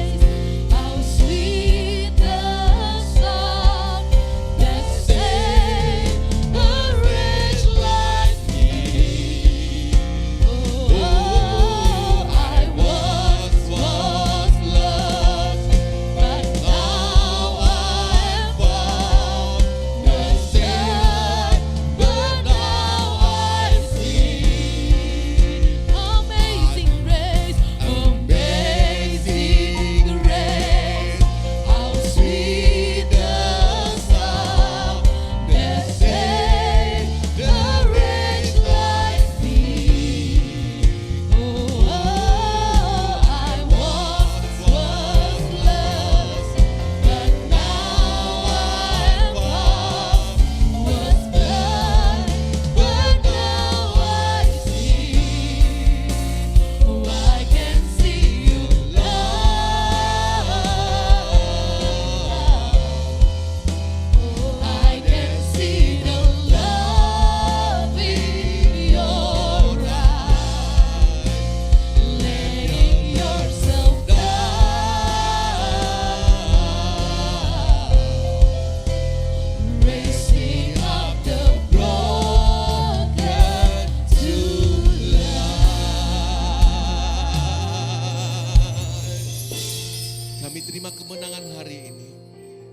Kami terima kemenangan hari ini.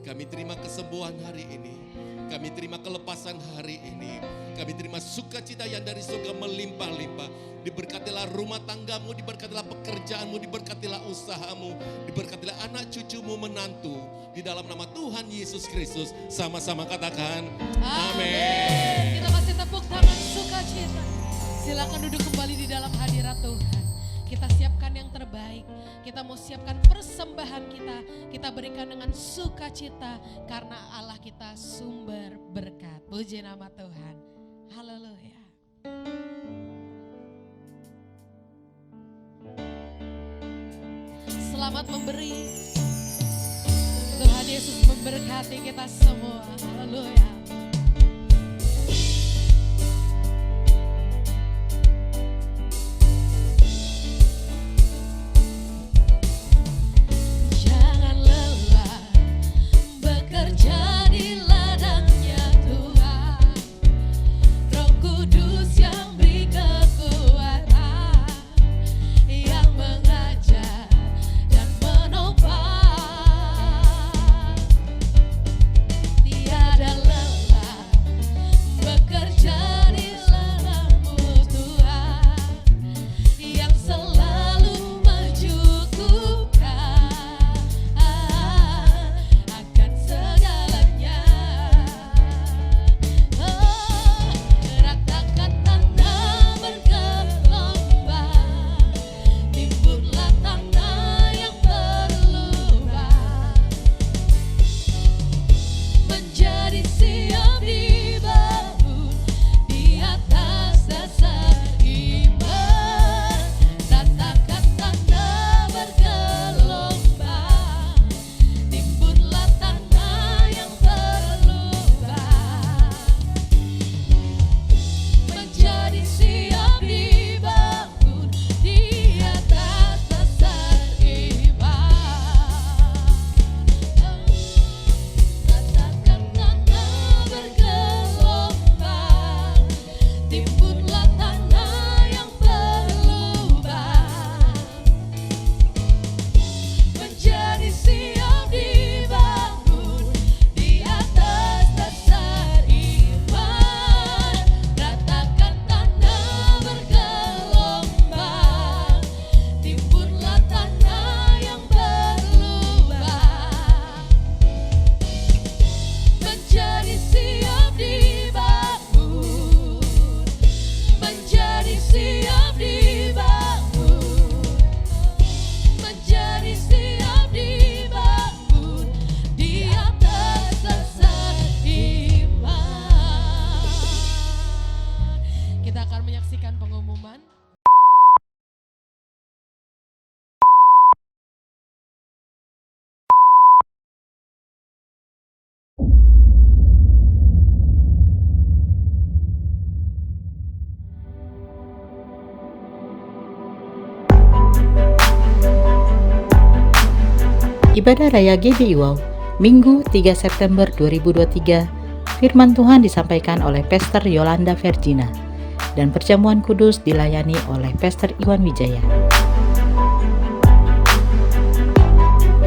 Kami terima kesembuhan hari ini. Kami terima kelepasan hari ini. Kami terima sukacita yang dari surga melimpah-limpah. Diberkatilah rumah tanggamu, diberkatilah pekerjaanmu, diberkatilah usahamu, diberkatilah anak cucumu, menantu. Di dalam nama Tuhan Yesus Kristus, sama-sama katakan amin. Kita kasih tepuk tangan sukacita. Silakan duduk kembali di dalam hadirat Tuhan. Kita siapkan yang terbaik. Kita mau siapkan persembahan kita. Kita berikan dengan sukacita karena Allah kita sumber berkat. Puji nama Tuhan. Haleluya. Selamat memberi. Tuhan Yesus memberkati kita semua. Haleluya. Jangan lelah bekerja di ladangnya Tuhan. Roh Kudus yang beri kekuatan, yang mengajar dan menopang. Tiada lelah bekerja di ladangmu Tuhan, yang selalu mencukupkan akan segalanya. Ratakan tanah bergelombang, timbunlah tanah yang berlubang, menjadi siap dibangun di atas dasar iman. Ratakan tanah bergelombang, timbunlah tanah yang berlubang, menjadi siap dibangun di atas dasar iman. Ratakan tanah bergelombang, timbunlah tanah yang berlubang, menjadi siap dibangun di atas dasar iman. Ratakan tanah bergelombang, timbunlah tanah yang berlubang, menjadi siap dibangun, menjadi siap dibangun, menjadi siap dibangun di atas dasar iman. Kita akan menyaksikan pengumuman. Ibadah Raya GBI Wow, Minggu 3 September 2023, firman Tuhan disampaikan oleh Pastor Yolanda Vergina, dan perjamuan kudus dilayani oleh Pastor Iwan Wijaya.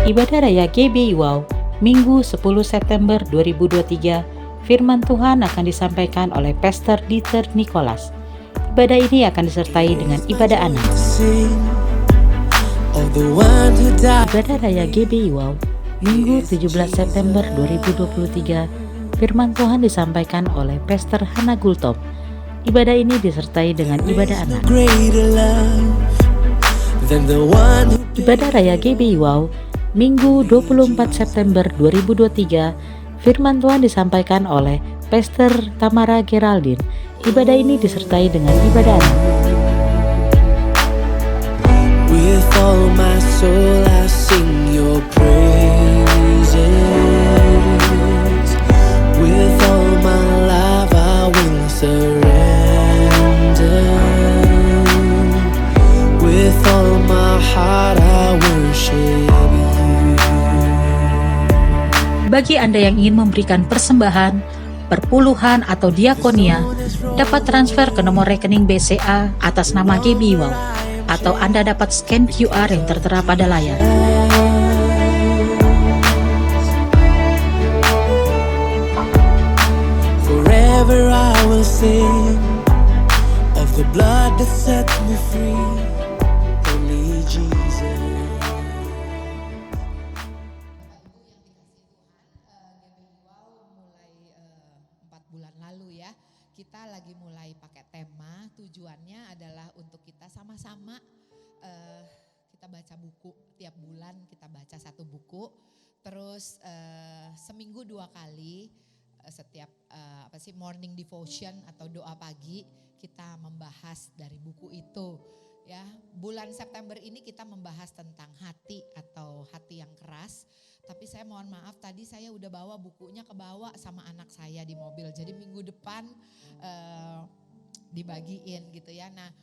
Ibadah Raya GBI Wow, Minggu 10 September 2023, firman Tuhan akan disampaikan oleh Pastor Dieter Nicholas. Ibadah ini akan disertai dengan ibadah anak. Ibadah Raya GBI Wow, Minggu 17 September 2023, firman Tuhan disampaikan oleh Pastor Hana Gultom. Ibadah ini disertai dengan ibadah anak. Ibadah Raya GBI Wow, Minggu 24 September 2023, firman Tuhan disampaikan oleh Pastor Tamara Geraldine. Ibadah ini disertai dengan ibadah anak. With all my soul I sing your praises. With all my life I will surrender. With all my heart I worship you. Bagi Anda yang ingin memberikan persembahan, perpuluhan atau diakonia, dapat transfer ke nomor rekening BCA atas nama GBI Wow, atau Anda dapat scan QR yang tertera pada layar. kita lagi mulai pakai tema, tujuannya adalah untuk kita sama-sama kita baca buku. Tiap bulan kita baca satu buku, terus seminggu 2 kali setiap morning devotion atau doa pagi kita membahas dari buku itu. Ya, bulan September ini kita membahas tentang hati atau hati yang keras. Tapi saya mohon maaf, tadi saya udah bawa bukunya, kebawa sama anak saya di mobil. Jadi minggu depan dibagiin gitu ya. Nah,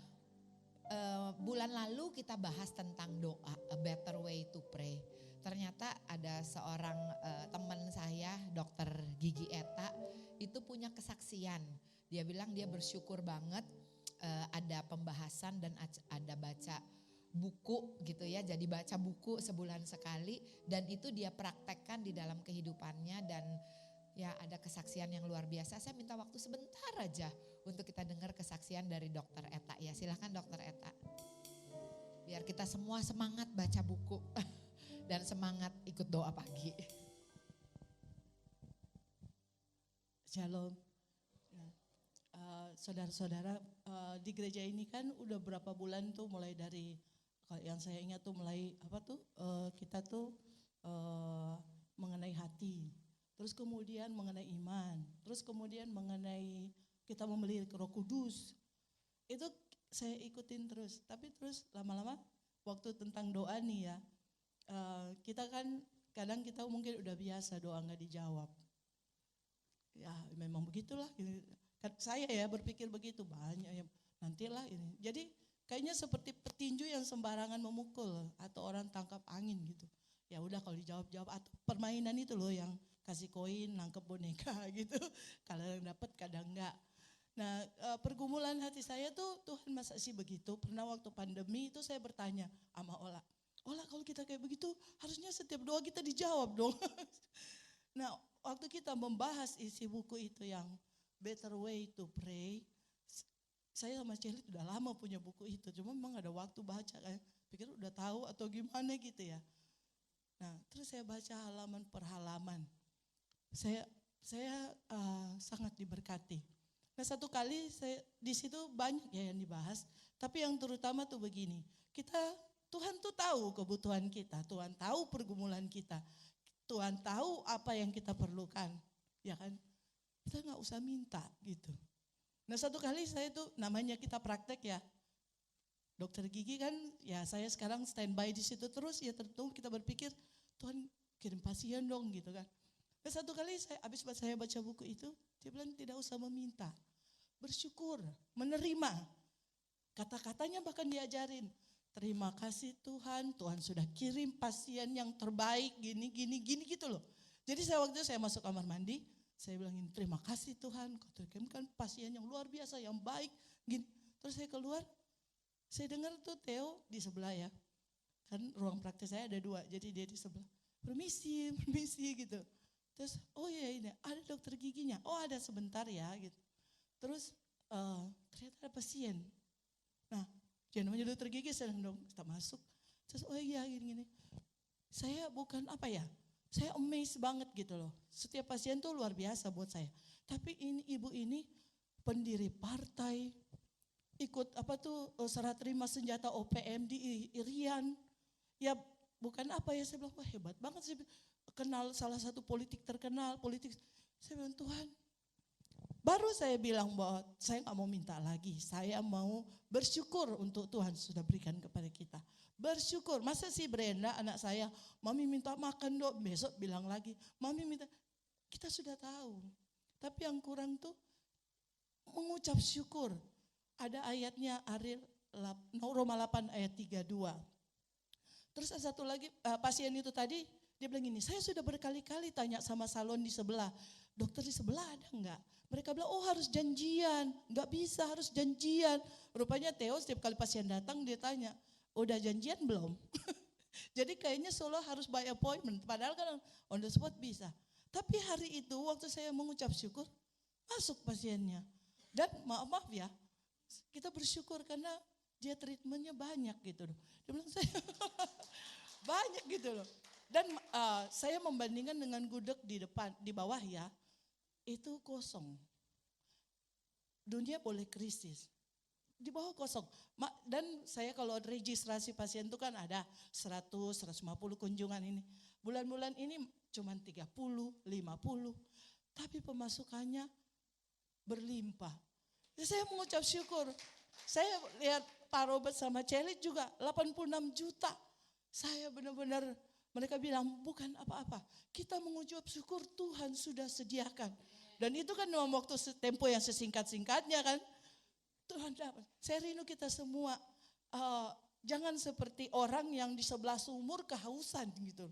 bulan lalu kita bahas tentang doa, a better way to pray. Ternyata ada seorang teman saya, Dokter Gigi Eta, itu punya kesaksian. Dia bilang dia bersyukur banget ada pembahasan dan ada baca buku gitu ya. Jadi baca buku sebulan sekali dan itu dia praktekkan di dalam kehidupannya dan ya ada kesaksian yang luar biasa. Saya minta waktu sebentar aja untuk kita dengar kesaksian dari Dokter Eta ya. Silahkan Dokter Eta. Biar kita semua semangat baca buku dan semangat ikut doa pagi. Shalom. Saudara-saudara, di gereja ini kan udah berapa bulan tuh mulai dari, yang saya ingat tuh mulai kita tuh mengenai hati, terus kemudian mengenai iman, terus kemudian mengenai kita memiliki Roh Kudus. Itu saya ikutin terus, tapi terus lama-lama waktu tentang doa nih ya, kita kan kadang kita mungkin udah biasa doa nggak dijawab. Ya memang begitulah. Saya ya berpikir begitu, banyak yang nantilah ini. Jadi kayaknya seperti petinju yang sembarangan memukul atau orang tangkap angin gitu. Ya udah kalau dijawab-jawab, atau permainan itu loh yang kasih koin, nangkep boneka gitu. Kalau yang dapat kadang enggak. Nah, pergumulan hati saya tuh, Tuhan masa sih begitu? Pernah waktu pandemi itu saya bertanya sama Ola, kalau kita kayak begitu harusnya setiap doa kita dijawab dong. Nah, waktu kita membahas isi buku itu yang Better Way to Pray, saya sama Celi udah lama punya buku itu, cuma memang ada waktu baca, pikir udah tahu atau gimana gitu ya. Nah, terus saya baca halaman per halaman, saya sangat diberkati. Nah, satu kali saya di situ banyak ya yang dibahas, tapi yang terutama tuh begini, Tuhan tuh tahu kebutuhan kita, Tuhan tahu pergumulan kita, Tuhan tahu apa yang kita perlukan, ya kan? Kita nggak usah minta gitu. Nah, satu kali saya tuh namanya kita praktek ya, Dokter Gigi kan, ya saya sekarang standby di situ terus ya, tentu kita berpikir Tuhan kirim pasien dong gitu kan. Nah, satu kali habis saya baca buku itu, dia bilang tidak usah meminta, bersyukur, menerima. Kata-katanya bahkan diajarin, terima kasih Tuhan, Tuhan sudah kirim pasien yang terbaik gini gitu loh. Jadi waktu itu saya masuk kamar mandi, saya bilangin terima kasih Tuhan, kau kirimkan pasien yang luar biasa, yang baik. Gini. Terus saya keluar, saya dengar tuh Theo di sebelah ya. Kan ruang praktek saya ada 2, jadi dia di sebelah. Permisi gitu. Terus oh ya ini ada dokter giginya, oh ada sebentar ya gitu. Terus ternyata ada pasien. Nah dia namanya dokter gigi, sedang dong kita masuk. Terus oh iya gini. Saya bukan saya amazed banget gitu loh. Setiap pasien tuh luar biasa buat saya. Tapi ibu ini pendiri partai, ikut serah terima senjata OPM di Irian. Ya bukan saya bilang wah hebat banget sih. Kenal salah satu politik terkenal, saya bilang Tuhan. Baru saya bilang bahwa saya gak mau minta lagi, saya mau bersyukur untuk Tuhan sudah berikan kepada kita. Bersyukur, masa sih Brenda anak saya, mami minta makan dong, besok bilang lagi, mami minta, kita sudah tahu. Tapi yang kurang tuh mengucap syukur. Ada ayatnya Roma 8 ayat 32. Terus ada satu lagi pasien itu tadi, dia bilang gini, saya sudah berkali-kali tanya sama salon di sebelah, dokter di sebelah ada enggak? Mereka bilang, oh harus janjian, enggak bisa harus janjian. Rupanya Theo setiap kali pasien datang dia tanya, udah janjian belum? Jadi kayaknya solo harus by appointment, padahal kan on the spot bisa. Tapi hari itu waktu saya mengucap syukur, masuk pasiennya. Dan maaf ya, kita bersyukur karena dia treatmentnya banyak gitu loh. Dia bilang saya banyak gitu loh. Dan saya membandingkan dengan gudeg di bawah ya, itu kosong. dunia boleh krisis. Di bawah kosong. Dan saya kalau registrasi pasien itu kan ada 100, 150 kunjungan ini. Bulan-bulan ini cuma 30, 50. Tapi pemasukannya berlimpah. Ya, saya mengucap syukur. Saya lihat Pak Robert sama Celit juga 86 juta. Saya benar-benar, mereka bilang bukan apa-apa. Kita mengucap syukur Tuhan sudah sediakan. Dan itu kan dalam waktu tempo yang sesingkat-singkatnya kan. Tuhan dapat. Saya rindu kita semua jangan seperti orang yang di sebelah sumur kehausan gitu.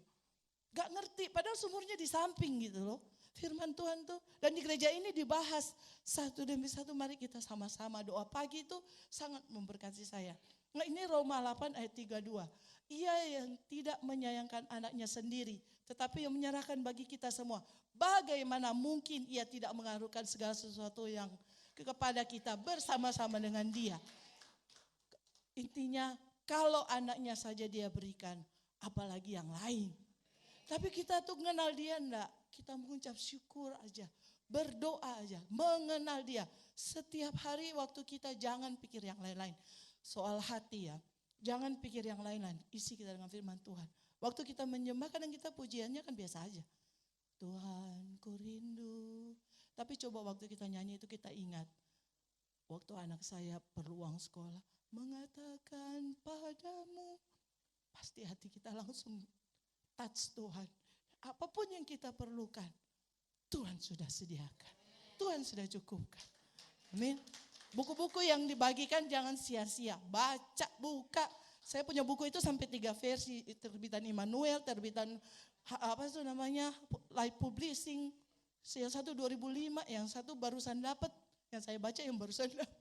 Gak ngerti padahal sumurnya di samping gitu loh. Firman Tuhan tuh. Dan di gereja ini dibahas satu demi satu. Mari kita sama-sama doa pagi itu sangat memberkati saya. Nah, ini Roma 8 ayat 32. Ia yang tidak menyayangkan anaknya sendiri. Tetapi yang menyerahkan bagi kita semua. Bagaimana mungkin ia tidak mengaruhkan segala sesuatu yang kepada kita bersama-sama dengan dia. Intinya kalau anaknya saja dia berikan, apalagi yang lain. Tapi kita tuh mengenal dia enggak. Kita mengucap syukur aja, berdoa aja, mengenal dia. Setiap hari waktu kita jangan pikir yang lain-lain. Soal hati ya, jangan pikir yang lain-lain. Isi kita dengan firman Tuhan. Waktu kita menyembah kadang kita pujiannya kan biasa aja. Tuhan ku rindu. Tapi coba waktu kita nyanyi itu kita ingat. Waktu anak saya perlu uang sekolah. Mengatakan padamu. Pasti hati kita langsung touch Tuhan. Apapun yang kita perlukan. Tuhan sudah sediakan. Tuhan sudah cukupkan. Amin. Buku-buku yang dibagikan jangan sia-sia. Baca, buka. Saya punya buku itu sampai 3 versi. Terbitan Immanuel, terbitan apa itu namanya, Live Publishing. Yang satu 2005, yang satu barusan dapat, yang saya baca yang barusan dapat.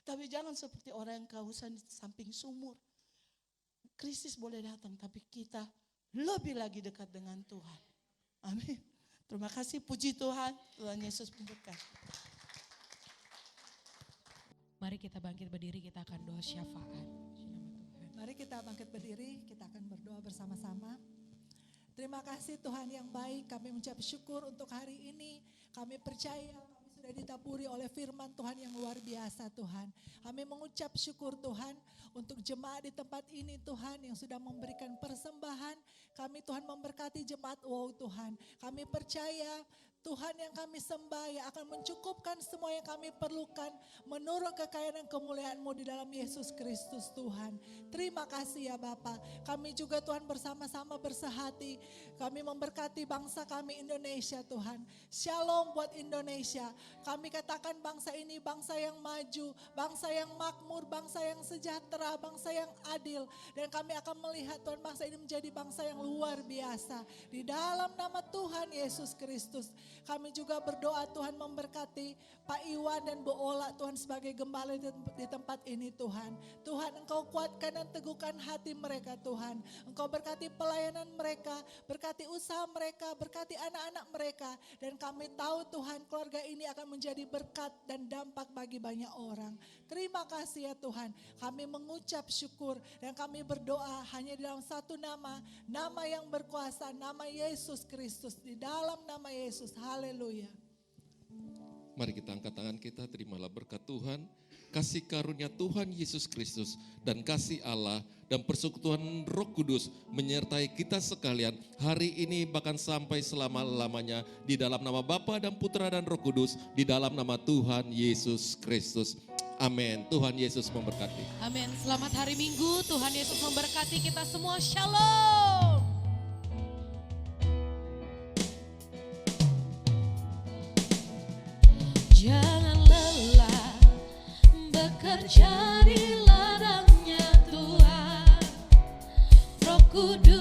Tapi jangan seperti orang yang kehausan di samping sumur. Krisis boleh datang, tapi kita lebih lagi dekat dengan Tuhan. Amin. Terima kasih, puji Tuhan. Tuhan Yesus memberkati. Mari kita bangkit berdiri, kita akan doa syafaat. Mari kita bangkit berdiri, kita akan berdoa bersama-sama. Terima kasih Tuhan yang baik, kami mengucap syukur untuk hari ini. Kami percaya kami sudah ditaburi oleh firman Tuhan yang luar biasa Tuhan. Kami mengucap syukur Tuhan untuk jemaat di tempat ini Tuhan yang sudah memberikan persembahan. Kami Tuhan memberkati jemaat wow Tuhan. Kami percaya Tuhan yang kami sembah yang akan mencukupkan semua yang kami perlukan menurut kekayaan dan kemuliaan-Mu di dalam Yesus Kristus Tuhan. Terima kasih ya Bapa. Kami juga Tuhan bersama-sama bersehati. Kami memberkati bangsa kami Indonesia Tuhan. Shalom buat Indonesia. Kami katakan bangsa ini bangsa yang maju, bangsa yang makmur, bangsa yang sejahtera, bangsa yang adil. Dan kami akan melihat Tuhan bangsa ini menjadi bangsa yang luar biasa. Di dalam nama Tuhan Yesus Kristus. Kami juga berdoa Tuhan memberkati Pak Iwan dan Bu Ola Tuhan sebagai gembala di tempat ini Tuhan. Tuhan Engkau kuatkan dan teguhkan hati mereka Tuhan. Engkau berkati pelayanan mereka, berkati usaha mereka, berkati anak-anak mereka. Dan kami tahu Tuhan keluarga ini akan menjadi berkat dan dampak bagi banyak orang. Terima kasih ya Tuhan. Kami mengucap syukur dan kami berdoa hanya di dalam satu nama. Nama yang berkuasa, nama Yesus Kristus. Di dalam nama Yesus. Haleluya. Mari kita angkat tangan kita, terimalah berkat Tuhan, kasih karunia Tuhan Yesus Kristus, dan kasih Allah dan persekutuan Roh Kudus menyertai kita sekalian hari ini bahkan sampai selama-lamanya di dalam nama Bapa dan Putra dan Roh Kudus, di dalam nama Tuhan Yesus Kristus. Amin. Tuhan Yesus memberkati. Amin. Selamat hari Minggu, Tuhan Yesus memberkati kita semua. Shalom. Jangan lelah bekerja di ladangnya Tuhan. Roh Kudus